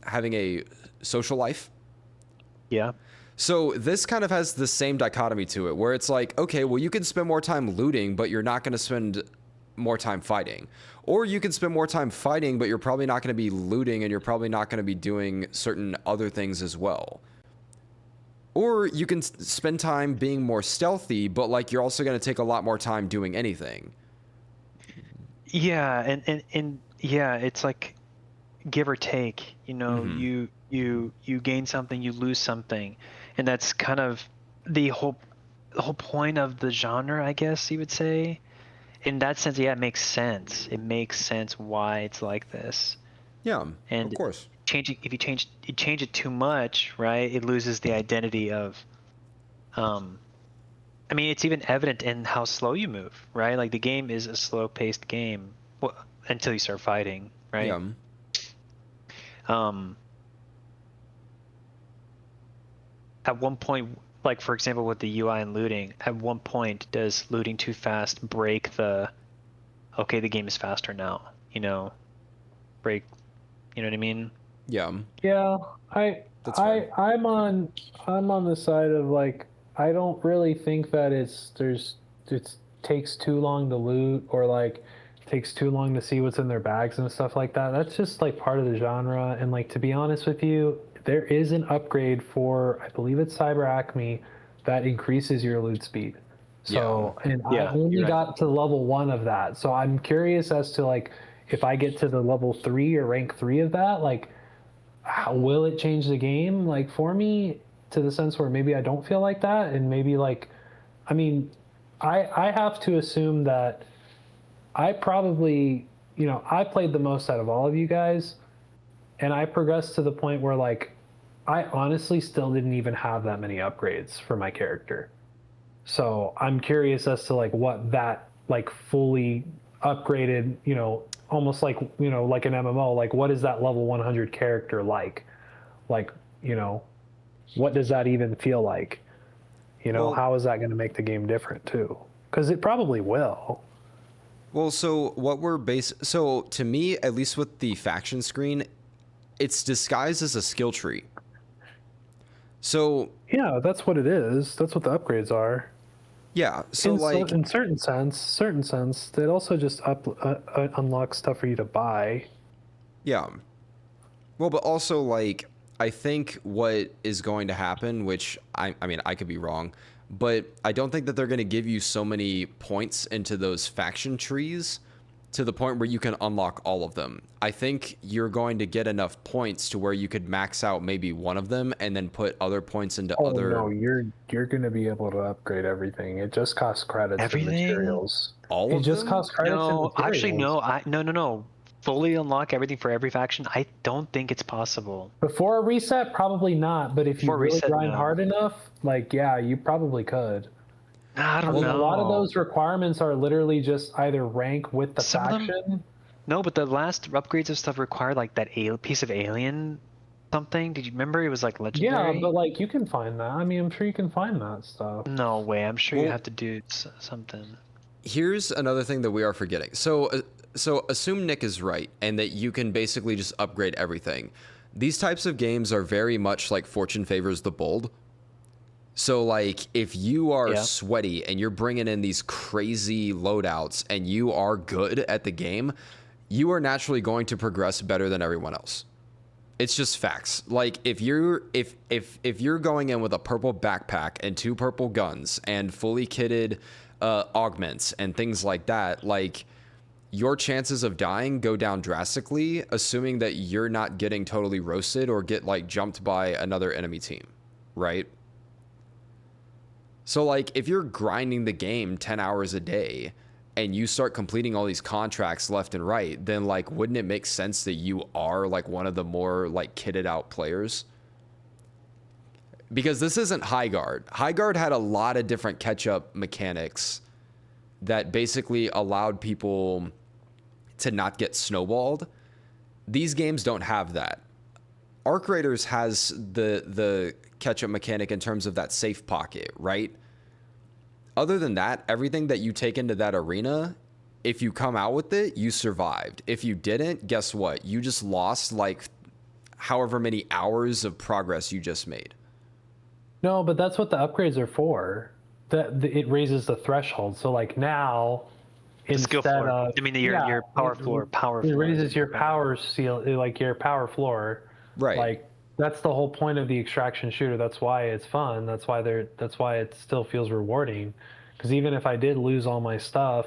having a social life. Yeah. So this kind of has the same dichotomy to it, where it's like, okay, well, you can spend more time looting, but you're not going to spend more time fighting. Or you can spend more time fighting, but you're probably not going to be looting, and you're probably not going to be doing certain other things as well. Or you can spend time being more stealthy, but like you're also going to take a lot more time doing anything. Yeah, and yeah, it's like give or take. You know, you gain something, you lose something, and that's kind of the whole point of the genre, I guess you would say. In that sense, yeah, it makes sense. It makes sense why it's like this. Yeah, And of course. if you change it too much, right? It loses the identity of. I mean, it's even evident in how slow you move, right? Like the game is a slow-paced game, well, until you start fighting, right? Yeah. At one point, like for example with the UI and looting, at one point does looting too fast break the okay, the game is faster now, you know, break, you know what I mean? Yeah. Yeah, That's fair. I'm on the side of like I don't really think that it takes too long to loot or like takes too long to see what's in their bags and stuff like that. That's just like part of the genre. And like to be honest with you, there is an upgrade for I believe it's Cyber Acme that increases your loot speed. So and I Yeah, only you're right. got to level 1 of that. So I'm curious as to like if I get to the level 3 or rank 3 of that, like how will it change the game like for me to the sense where maybe I don't feel like that and maybe like I mean I have to assume that I probably I played the most out of all of you guys and I progressed to the point where like I honestly still didn't even have that many upgrades for my character. So I'm curious as to like what that like fully upgraded, almost like, like an MMO, like what is that level 100 character like? Like, what does that even feel like? Well- How is that going to make the game different too? Because it probably will. Well, so so to me, at least with the faction screen, it's disguised as a skill tree. So Yeah, that's what it is. That's what the upgrades are. yeah, so like in certain sense, it also just unlocks stuff for you to buy. yeah. Well, but also like I think what is going to happen, which I mean I could be wrong, but I don't think that they're going to give you so many points into those faction trees to the point where you can unlock all of them. I think you're going to get enough points to where you could max out maybe one of them and then put other points into other. No, you're going to be able to upgrade everything. It just costs credits Everything? and materials. All It of just them? costs credits and No, materials. actually, no. Fully unlock everything for every faction? I don't think it's possible. Before a reset, probably not. But if you Before really reset, grind no. hard enough, like yeah, you probably could. I don't And know. a lot of those requirements are literally just either rank with the Some of them- faction. No, but the last upgrades of stuff required like that piece of alien something. Did you remember? It was like Yeah, legendary. but like you can find that. I mean, I'm sure you can find that stuff. No way. I'm sure you Well- have to do something. Here's another thing that we are forgetting. So assume Nick is right and that you can basically just upgrade everything. These types of games are very much like Fortune favors the bold. So like if you are Yeah. sweaty and you're bringing in these crazy loadouts and you are good at the game, you are naturally going to progress better than everyone else. It's just facts. Like if you're going in with a purple backpack and 2 purple guns and fully kitted augments and things like that, like your chances of dying go down drastically, assuming that you're not getting totally roasted or get like jumped by another enemy team, right? So like if you're grinding the game 10 hours a day and you start completing all these contracts left and right, then like wouldn't it make sense that you are like one of the more like kitted out players? Because this isn't Highguard. Highguard had a lot of different catch-up mechanics that basically allowed people to not get snowballed. These games don't have that. Arc Raiders has the catch-up mechanic in terms of that safe pocket, right? Other than that, everything that you take into that arena, if you come out with it, you survived. If you didn't, guess what? You just lost like however many hours of progress you just made. No, but that's what the upgrades are for. It raises the threshold. So like now, Skill instead floor. of I mean, your power floor. Power it floor. raises your power seal, like your power floor. Right. Like that's the whole point of the extraction shooter. That's why it's fun. That's why it still feels rewarding. Because even if I did lose all my stuff,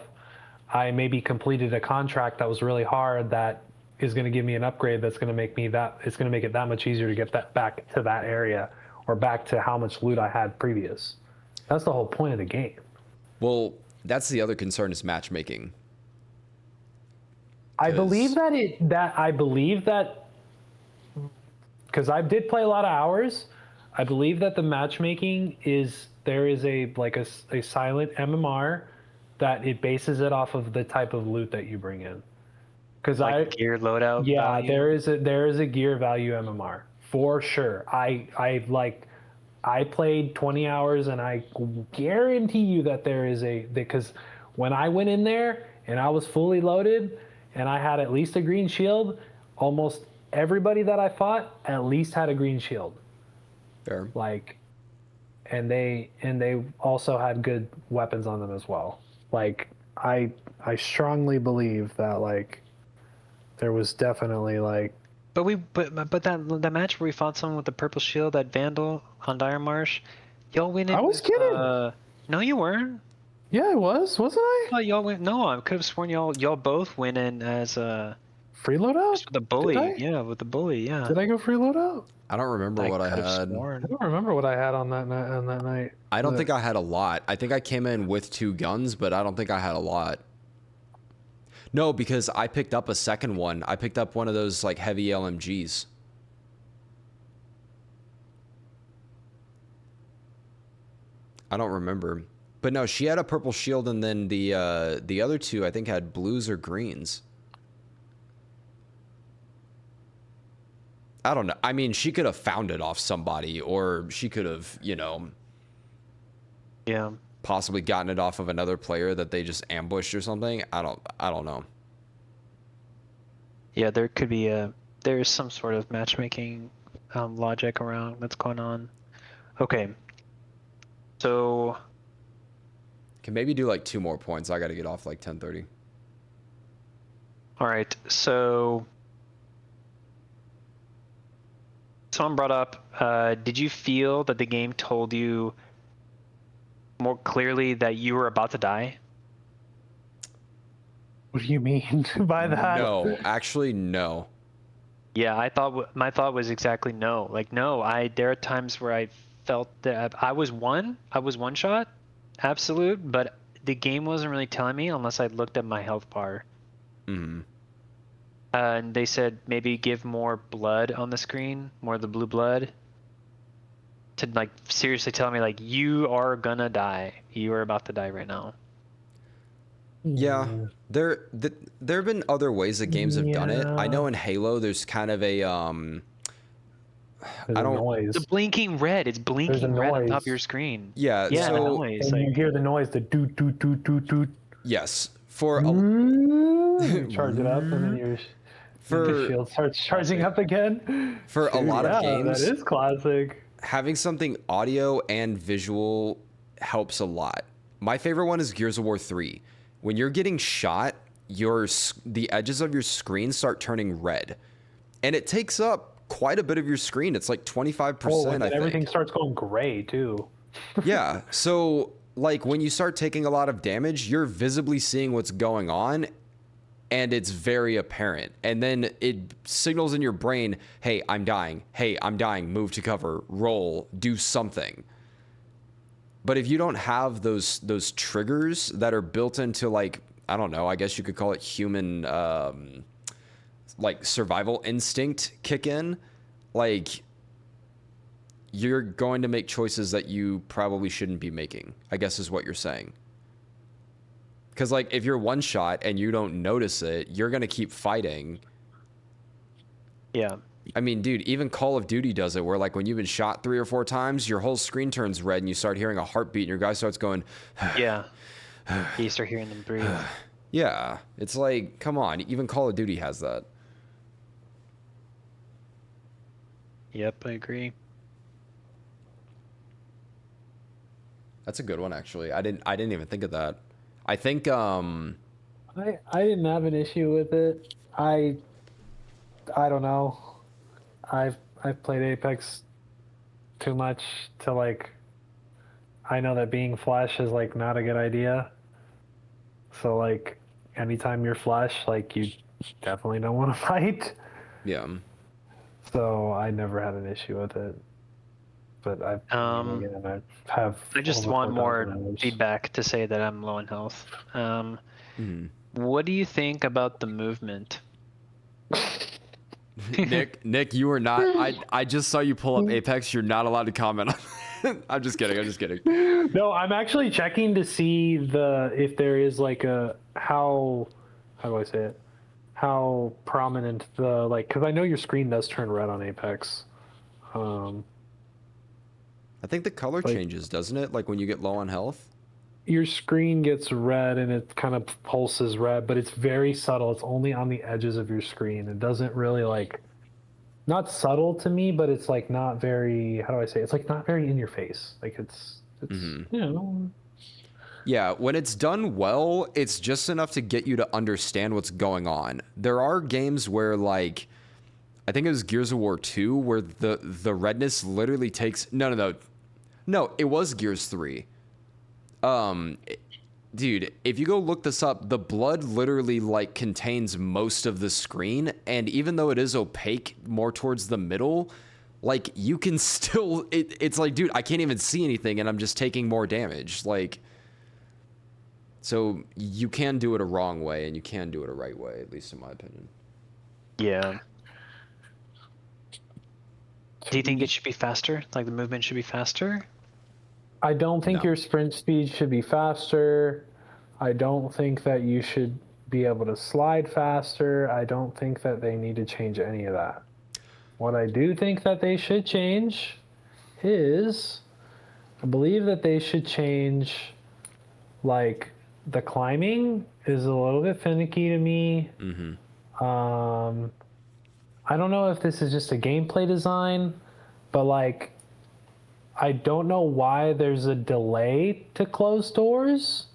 I maybe completed a contract that was really hard that is going to give me an upgrade that's going to make it's going to make it that much easier to get that back to that area or back to how much loot I had previous. That's the whole point of the game. Well, that's the other concern is matchmaking. I believe that because I did play a lot of hours. I believe that the matchmaking there is a silent MMR that it bases it off of the type of loot that you bring in. Because Like gear loadout. yeah, value. there is a gear value MMR for sure. I played 20 hours and I guarantee you that there is because when I went in there and I was fully loaded and I had at least a green shield, almost everybody that I fought at least had a green shield. Fair. Like, and they also had good weapons on them as well. Like, I strongly believe that like there was definitely like. But that match where we fought someone with the purple shield, that Vandal on Dire Marsh, y'all win it. I was kidding. No, you weren't. Yeah, I wasn't I? Oh, y'all went. No, I could have sworn y'all both went in as Free loadout? with the bully. Did I? Yeah, with the bully. Yeah. Did I go free loadout? I don't remember what I could have had. sworn. I don't remember what I had on that night. I don't think I had a lot. I think I came in with 2 guns, but I don't think I had a lot. No, because I picked up a second one. I picked up one of those like heavy LMGs. I don't remember. But no, she had a purple shield and then the other 2 I think had blues or greens. I don't know. I mean, she could have found it off somebody or she could have, Yeah. possibly gotten it off of another player that they just ambushed or something. I don't know. Yeah, there could be there is some sort of matchmaking logic around that's going on. Okay. So Can maybe do like 2 more points. I got to get off like 10:30. all right. So someone brought up, did you feel that the game told you more clearly that you were about to die? What do you mean by that? No, actually no. Yeah, my thought was exactly no. Like no, there are times where I felt that I was one shot, absolute, but the game wasn't really telling me unless I looked at my health bar. Mm-hmm. And they said maybe give more blood on the screen, more of the blue blood, to like seriously tell me like you are gonna die. You are about to die right now. Yeah, there have been other ways that games have done it. I know in Halo there's kind of a There's I don't- a noise. The blinking red, it's blinking red on top noise. of your screen. yeah, Yeah, the so noise. And you Like, hear the noise, the doot doot doot doot doot. yes, for a, You charge it up, and then your for shield starts charging up again. for a lot of Yeah, games that is classic. having something audio and visual helps a lot. My favorite one is Gears of War 3. When you're getting shot, the edges of your screen start turning red. And it takes up quite a bit of your screen. It's like 25%, Oh, and I then everything think. starts going gray too. Yeah. So like when you start taking a lot of damage, you're visibly seeing what's going on, and it's very apparent. And then it signals in your brain, hey, I'm dying. Hey, I'm dying. Move to cover. Roll. Do something. But if you don't have those triggers that are built into, like, I don't know, I guess you could call it human, like, survival instinct kick in, like, you're going to make choices that you probably shouldn't be making, I guess is what you're saying. Because, like, if you're one shot and you don't notice it, you're going to keep fighting. Yeah. I mean, dude, even Call of Duty does it where, like, when you've been shot 3 or 4 times, your whole screen turns red and you start hearing a heartbeat and your guy starts going, Yeah. You start hearing them breathe. yeah. It's like, come on. Even Call of Duty has that. Yep, I agree. That's a good one, actually. I didn't even think of that. I think, I didn't have an issue with it. I don't know. I've played Apex too much to, like, I know that being Flash is, like, not a good idea. So, like, anytime you're Flash, like, you definitely don't want to fight. yeah. So I never had an issue with it. But I have. I just over want 4,000 more hours. feedback to say that I'm low in health. What do you think about the movement? Nick, you are not. I just saw you pull up Apex. You're not allowed to comment on. I'm just kidding. No, I'm actually checking to see if there is like a how do I say it? How prominent the, like, because I know your screen does turn red on Apex. I think the color changes, doesn't it? Like when you get low on health. Your screen gets red and it kind of pulses red, but it's very subtle. It's only on the edges of your screen. It doesn't really, like, not subtle to me, but it's like not very, how do I say it? It's like not very in your face. Like it's you know. Yeah, when it's done well, it's just enough to get you to understand what's going on. There are games where, like, I think it was Gears of War 2, where the redness literally takes... No, it was Gears 3. Dude, if you go look this up, the blood literally, like, contains most of the screen, and even though it is opaque more towards the middle, like, you can still... It's like, dude, I can't even see anything, and I'm just taking more damage. Like... So you can do it a wrong way, and you can do it a right way, at least in my opinion. Yeah. Do you think it should be faster? Like the movement should be faster? I don't think No. your sprint speed should be faster. I don't think that you should be able to slide faster. I don't think that they need to change any of that. What I do think that they should change is, I believe that they should change, like, the climbing is a little bit finicky to me. I don't know if this is just a gameplay design, but, like, I don't know why there's a delay to close doors.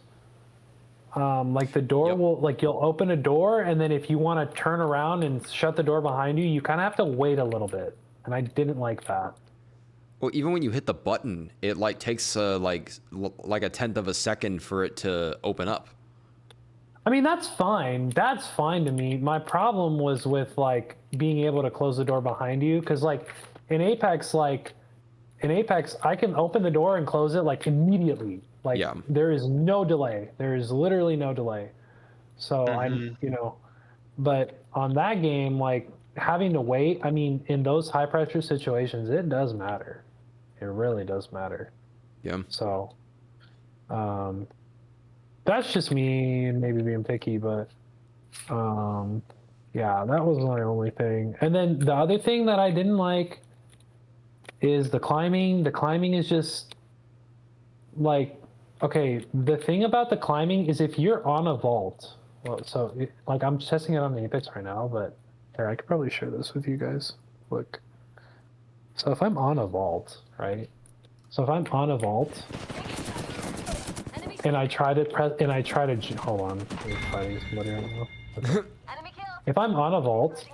Like the door will, like, you'll open a door, and then if you want to turn around and shut the door behind you, you kind of have to wait a little bit. And I didn't like that. Well, even when you hit the button, it, like, takes like a tenth of a second for it to open up. I mean, that's fine. That's fine to me. My problem was with, like, being able to close the door behind you. Because, like, in Apex, I can open the door and close it, like, immediately. Like, there is no delay. There is literally no delay. So but on that game, like, having to wait, I mean, in those high pressure situations, it does matter. It really does matter. Yeah. So, that's just me maybe being picky, but, yeah, that was my only thing. And then the other thing that I didn't like is the climbing. The climbing is just, like, okay, the thing about the climbing is if you're on a vault, well, so, like, I'm testing it on the Apex right now, but here, I could probably share this with you guys. Look. So if I'm on a vault, right? So if I'm on a vault, and I try to hold on, I'm fighting somebody right now. Okay. If I'm on a vault,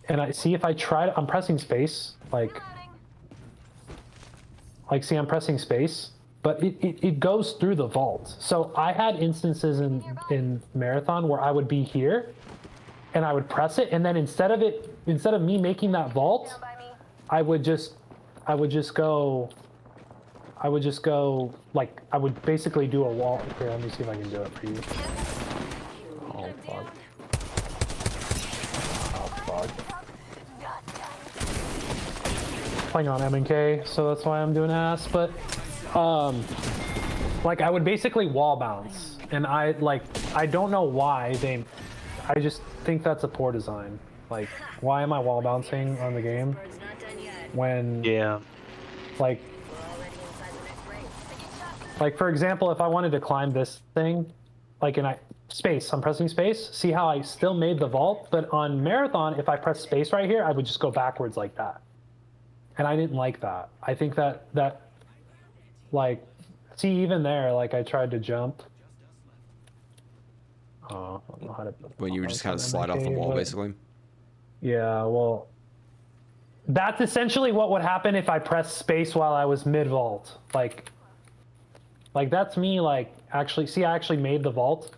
and I'm pressing space, see, I'm pressing space, but it goes through the vault. So I had instances in Marathon where I would be here and I would press it, and then instead of me making that vault, I would just go like I would basically do a wall. Here, let me see if I can do it for you. Oh fuck. Oh fuck. Playing on MNK, so that's why I'm doing ass, but like I would basically wall bounce, and I don't know why I just think that's a poor design. Like, why am I wall bouncing on the game when like for example, if I wanted to climb this thing, like I'm pressing space, see how I still made the vault, but on Marathon, if I press space right here, I would just go backwards like that. And I didn't like that. I think that like, see, even there, like I tried to jump. Oh, I don't know how to. When you just kind of slide off the wall, basically. Yeah, well, that's essentially what would happen if I pressed space while I was mid vault. Like that's me. Like, actually, see, I actually made the vault.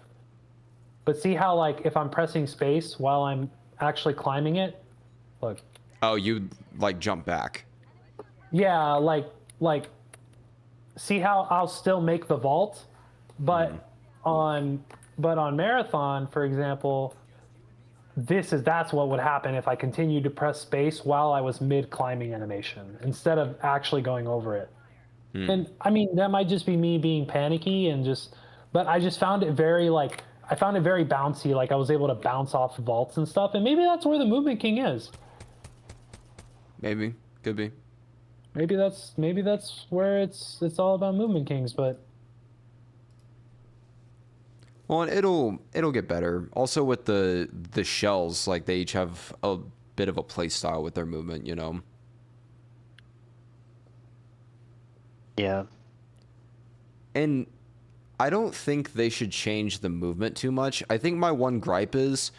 But see how, like, if I'm pressing space while I'm actually climbing it, look. Oh, you like jump back. Yeah, like, see how I'll still make the vault, but on Marathon, for example, that's what would happen if I continued to press space while I was mid climbing animation instead of actually going over it. And I mean, that might just be me being panicky but I just found it very bouncy. Like, I was able to bounce off vaults and stuff, and maybe that's where the Movement King is. Maybe, could be. Maybe that's where it's all about Movement Kings, but. Well, and it'll get better. Also with the shells, like they each have a bit of a play style with their movement, you know. Yeah. And I don't think they should change the movement too much. I think my one gripe is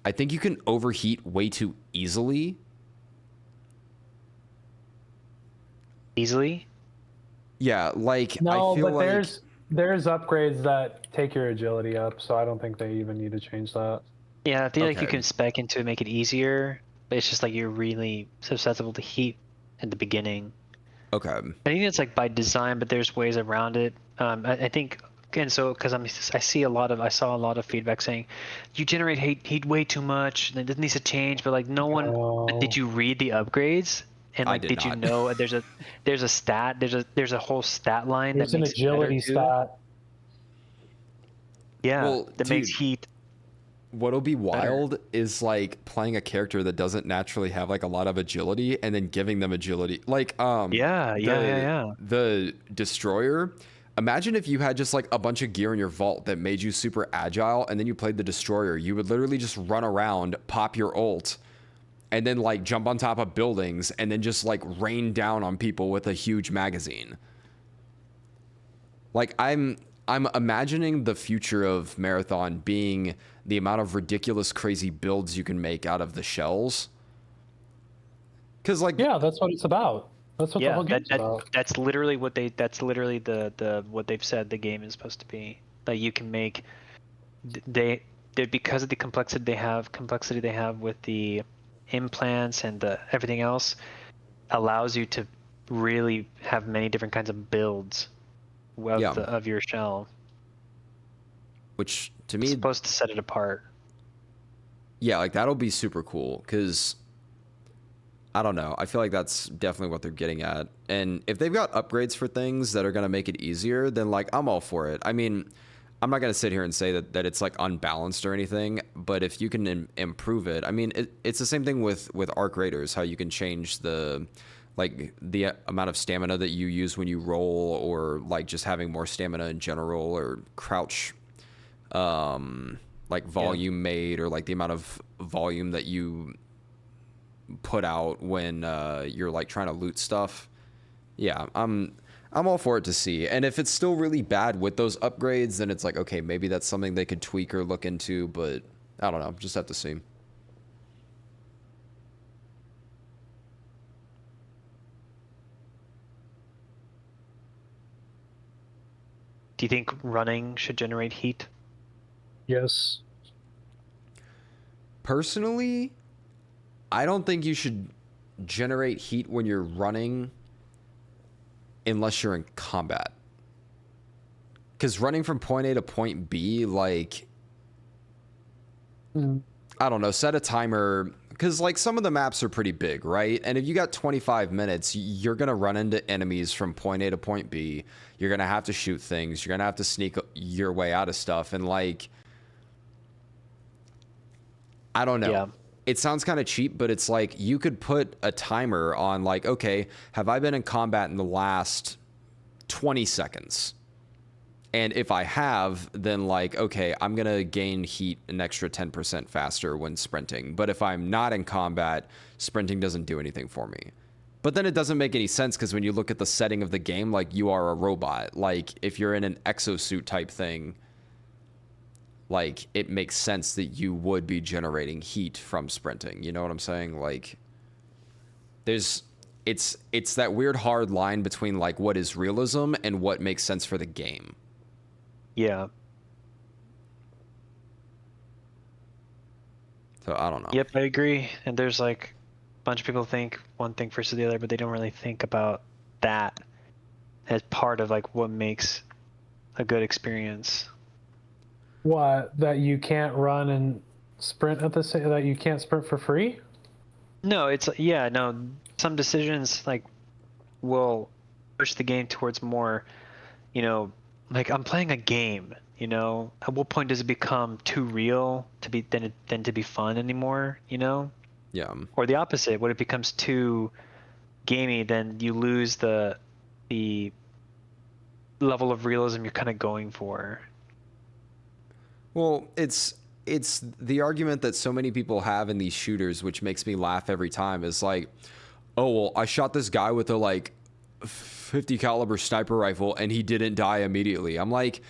I think you can overheat way too easily. Easily? Yeah, like No, I feel but like there's upgrades that take your agility up, so I don't think they even need to change that. Yeah, I feel like you Okay. can spec into it, make it easier, but it's just like you're really susceptible to heat at the beginning. okay. I think it's like by design, but there's ways around it. I think, and so because I saw a lot of feedback saying, you generate heat way too much, and it needs to change. But like no one, Oh. did you read the upgrades? And I like, did did you not. know there's a whole stat line There's that an makes it better agility too? stat. Yeah, Well, that makes dude, heat. what'll be wild is like playing a character that doesn't naturally have like a lot of agility and then giving them agility. Like Yeah. the destroyer. Imagine if you had just like a bunch of gear in your vault that made you super agile and then you played the destroyer. You would literally just run around, pop your ult, and then like jump on top of buildings and then just like rain down on people with a huge magazine. Like I'm imagining the future of Marathon being the amount of ridiculous crazy builds you can make out of the shells. Cuz like Yeah, that's what it's about. That's what the whole game's about. That's literally the what they've said the game is supposed to be. That you can make they because of the complexity they have with the implants and the everything else allows you to really have many different kinds of builds of your shell. which to It's me supposed to set it apart. yeah, like that'll be super cool cuz I don't know. I feel like that's definitely what they're getting at. And if they've got upgrades for things that are going to make it easier, then like I'm all for it. I mean, I'm not going to sit here and say that it's like unbalanced or anything, but if you can improve it, I mean, it's the same thing with Arc Raiders, how you can change the amount of stamina that you use when you roll, or like just having more stamina in general, or crouch like volume made, or like the amount of volume that you put out when you're like trying to loot stuff. Yeah, I'm all for it to see. And if it's still really bad with those upgrades, then it's like, okay, maybe that's something they could tweak or look into, but I don't know, just have to see. Do you think running should generate heat? Yes. Personally, I don't think you should generate heat when you're running unless you're in combat. Because running from point A to point B, like, I don't know, set a timer. Because, like, some of the maps are pretty big, right? And if you got 25 minutes, you're going to run into enemies from point A to point B. You're going to have to shoot things. You're going to have to sneak your way out of stuff. And, like, I don't know. Yeah. It sounds kind of cheap, but it's like you could put a timer on, like, okay, have I been in combat in the last 20 seconds? And if I have, then, like, okay, I'm going to gain heat an extra 10% faster when sprinting. But if I'm not in combat, sprinting doesn't do anything for me. But then it doesn't make any sense because when you look at the setting of the game, like, you are a robot. Like, if you're in an exosuit type thing, like, it makes sense that you would be generating heat from sprinting. You know what I'm saying? Like, it's that weird hard line between, like, what is realism and what makes sense for the game. Yeah. So I don't know. Yep, I agree. And there's like a bunch of people think one thing versus the other, but they don't really think about that as part of like what makes a good experience. What, that you can't run and sprint at the same, that you can't sprint for free? No, it's yeah, no. Some decisions like will push the game towards more, like I'm playing a game. At what point does it become too real to be than to be fun anymore? Yeah. Or the opposite, when it becomes too gamey, then you lose the level of realism you're kind of going for. Well, it's the argument that so many people have in these shooters, which makes me laugh every time, is like, oh, well, I shot this guy with a like 50 caliber sniper rifle and he didn't die immediately. I'm like,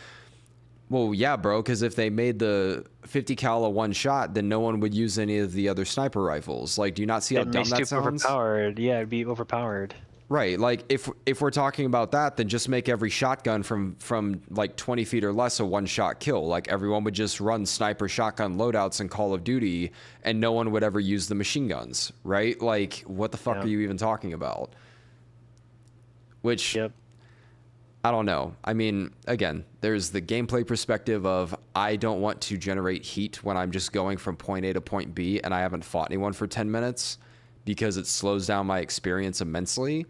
well, yeah, bro, because if they made the 50 cal one shot, then no one would use any of the other sniper rifles. Like, do you not see how dumb that sounds? Overpowered. Yeah, it'd be overpowered. Right. Like, if we're talking about that, then just make every shotgun from like 20 feet or less a one-shot kill. Like, everyone would just run sniper shotgun loadouts in Call of Duty, and no one would ever use the machine guns, right? Like, what the fuck are you even talking about? Which, Yep. I don't know. I mean, again, there's the gameplay perspective of I don't want to generate heat when I'm just going from point A to point B and I haven't fought anyone for 10 minutes because it slows down my experience immensely.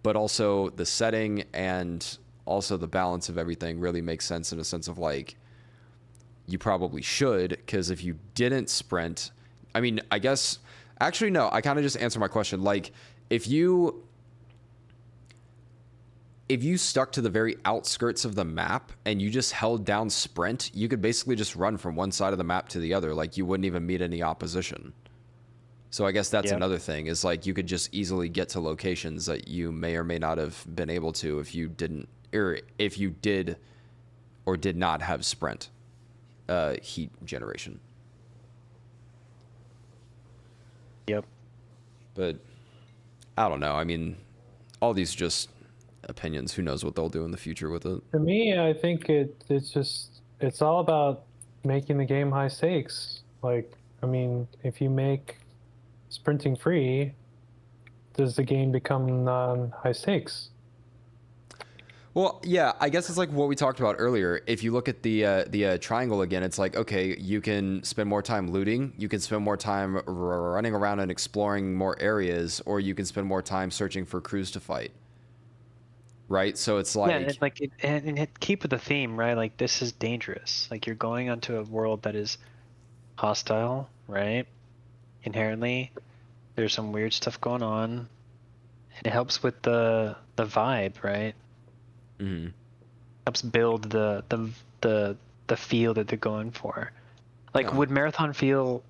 But also the setting and also the balance of everything really makes sense in a sense of like, you probably should, because if you didn't sprint, I mean, I guess, actually, no, I kind of just answered my question. Like, if you stuck to the very outskirts of the map and you just held down sprint, you could basically just run from one side of the map to the other. Like, you wouldn't even meet any opposition. So I guess that's another thing, is like you could just easily get to locations that you may or may not have been able to if you didn't, or if you did or did not have sprint heat generation. Yep. But I don't know. I mean, all these just opinions. Who knows what they'll do in the future with it? For me, I think it's all about making the game high stakes. Like, I mean, if you make sprinting free, does the game become high stakes? Well, yeah, I guess it's like what we talked about earlier. If you look at the triangle again, it's like, okay, you can spend more time looting, you can spend more time running around and exploring more areas, or you can spend more time searching for crews to fight. Right? So it's like, Yeah, and it keep with the theme, right? Like, this is dangerous. Like, you're going onto a world that is hostile, right? Inherently, there's some weird stuff going on. It helps with the vibe, right? mhm. Helps build the feel that they're going for. Like, Yeah. would Marathon feel?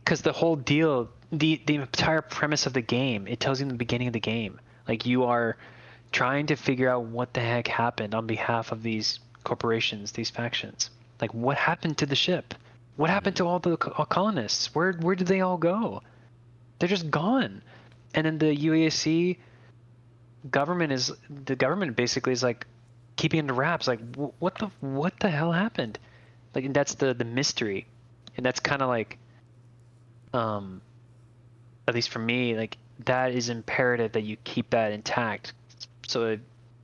Because the whole deal, the entire premise of the game, it tells you in the beginning of the game, like, you are trying to figure out what the heck happened on behalf of these corporations, these factions. Like, what happened to the ship? What happened to all the colonists? Where did they all go? They're just gone. And then the UASC government basically is like, keeping under wraps. Like, what the hell happened? Like, and that's the mystery, and that's kind of like, at least for me, like that is imperative that you keep that intact. So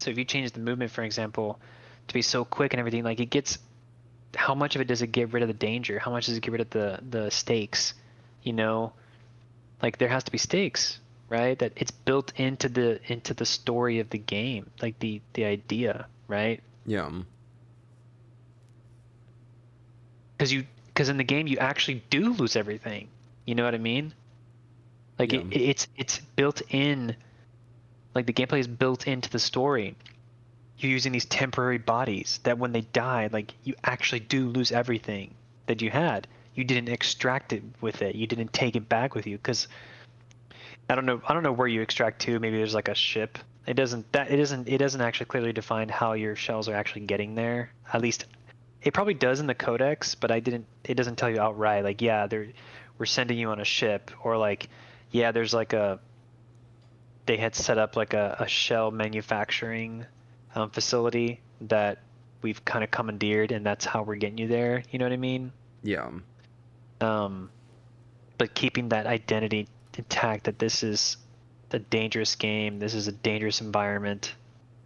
if you change the movement, for example, to be so quick and everything, like it gets, how much of it does it get rid of the danger? How much does it get rid of the stakes? You know, like there has to be stakes, right? That it's built into the story of the game, like the idea, right? Yeah. Because in the game you actually do lose everything. You know what I mean? Like Yeah. it's built in, like the gameplay is built into the story. You're using these temporary bodies that when they die, like you actually do lose everything that you had. You didn't extract it with it. You didn't take it back with you because I don't know where you extract to. Maybe there's like a ship. It doesn't actually clearly define how your shells are actually getting there. At least it probably does in the codex, but it doesn't tell you outright like, yeah, we're sending you on a ship, or like, yeah, there's like they had set up like a shell manufacturing facility that we've kind of commandeered, and that's how we're getting you there. You know what I mean? Yeah. Um, but keeping that identity intact, that this is a dangerous game, this is a dangerous environment,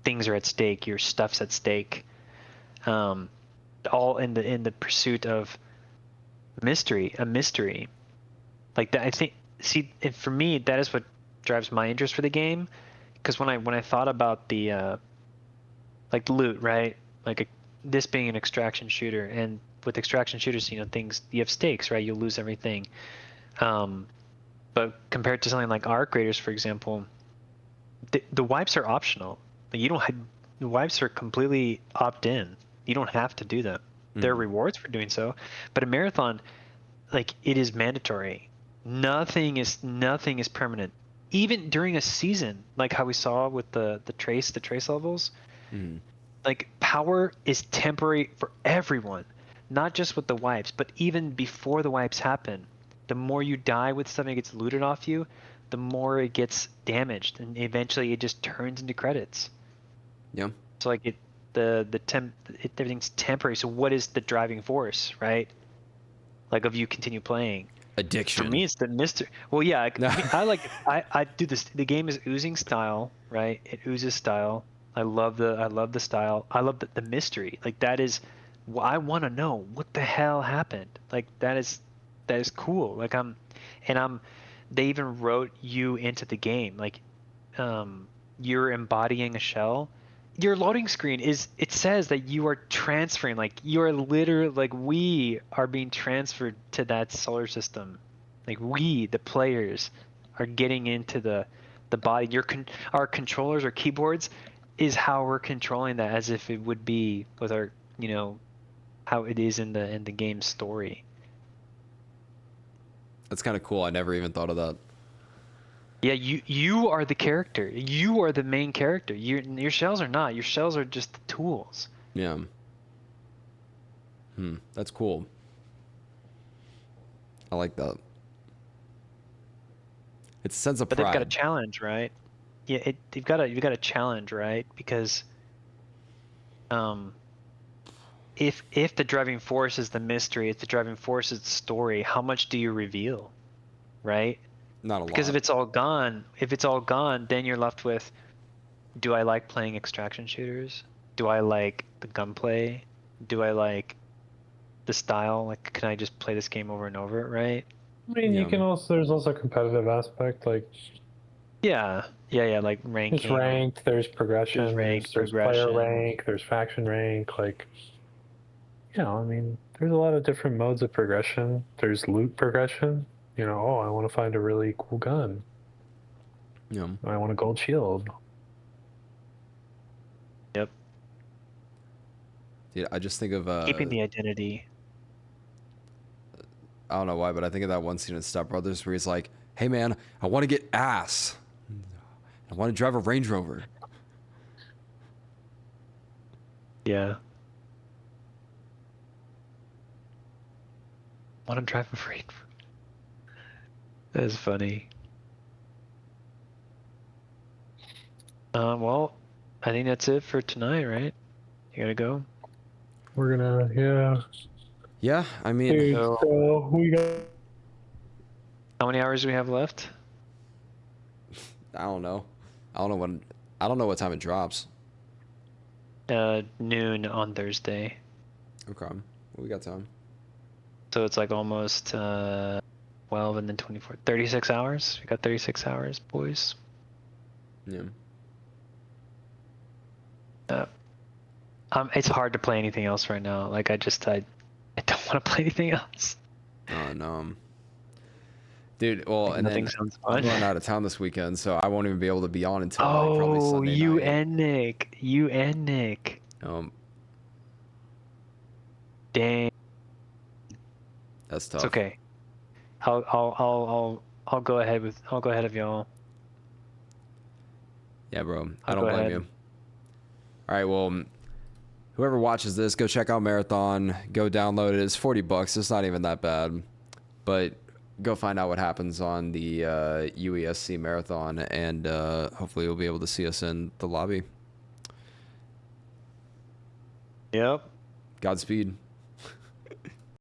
things are at stake, your stuff's at stake, all in the pursuit of a mystery like that. I think, see, and for me, that is what drives my interest for the game, because when I thought about the like loot, right? Like this being an extraction shooter, and with extraction shooters, things, you have stakes, right? You'll lose everything. Um, but compared to something like Arc Raiders, for example, the wipes are optional. Like you don't have, the wipes are completely opt-in. You don't have to do them. There are rewards for doing so, but a marathon, like it is mandatory. Nothing is permanent. Even during a season, like how we saw with the trace levels, Mm. like power is temporary for everyone, not just with the wipes, but even before the wipes happen. The more you die with something that gets looted off you, the more it gets damaged, and eventually it just turns into credits. Yeah. So like everything's temporary. So what is the driving force, right? Like of you continue playing. For Addiction. me, it's the mystery. Well, yeah, I like I do this. The game is oozing style, right? It oozes style. I love the style. I love the mystery. Like that is, I want to know what the hell happened. Like that is cool. Like they even wrote you into the game. Like, you're embodying a shell. Your loading screen it says that you are transferring, like you are literally, like we are being transferred to that solar system. Like we, the players, are getting into the body. Our controllers or keyboards is how we're controlling that, as if it would be with our, how it is in the game story. That's kind of cool. I never even thought of that. Yeah, you are the character. You are the main character. Your shells are not. Your shells are just the tools. Yeah. That's cool. I like that. It's a sense of But they've got a pride. challenge, right? Yeah, you've got a challenge, right? Because um if the driving force is the mystery, if the driving force is the story, how much do you reveal, right? Not a Because lot. if it's all gone, then you're left with, do I like playing extraction shooters? Do I like the gunplay? Do I like the style? Like, can I just play this game over and over, right? I mean, you Yeah. can also, there's also a competitive aspect, like Yeah, like there's ranking. ranked, there's progression, rank there's player progression. rank, there's faction rank, like, I mean, there's a lot of different modes of progression. There's loot progression. Oh, I want to find a really cool gun. Yeah. I want a gold shield. Yep. Dude, I just think of Keeping the identity. I don't know why, but I think of that one scene in Step Brothers where he's like, "Hey man, I want to get ass. I want to drive a Range Rover." Yeah. Want to drive a freight. That is funny. Well, I think that's it for tonight, right? You gotta go. We're gonna, yeah. Yeah, I mean, Dude, So- so we got. How many hours do we have left? I don't know. I don't know what time it drops. Noon on Thursday. Okay, we got time. So it's like almost 12 and then 24. 36 hours. We got 36 hours, boys. Yeah. It's hard to play anything else right now. Like I don't want to play anything else. No. Dude, well, and Nothing then sounds I'm fun. going out of town this weekend, so I won't even be able to be on until like, probably Oh, Sunday you night. and Nick. You and Nick. Dang. That's tough. It's okay. I'll go ahead of y'all. Yeah, bro. I I'll don't go blame ahead. you. All right, well, whoever watches this, go check out Marathon. Go download it. It's $40. It's not even that bad. But go find out what happens on the UESC Marathon, and hopefully you'll be able to see us in the lobby. Yep. Godspeed.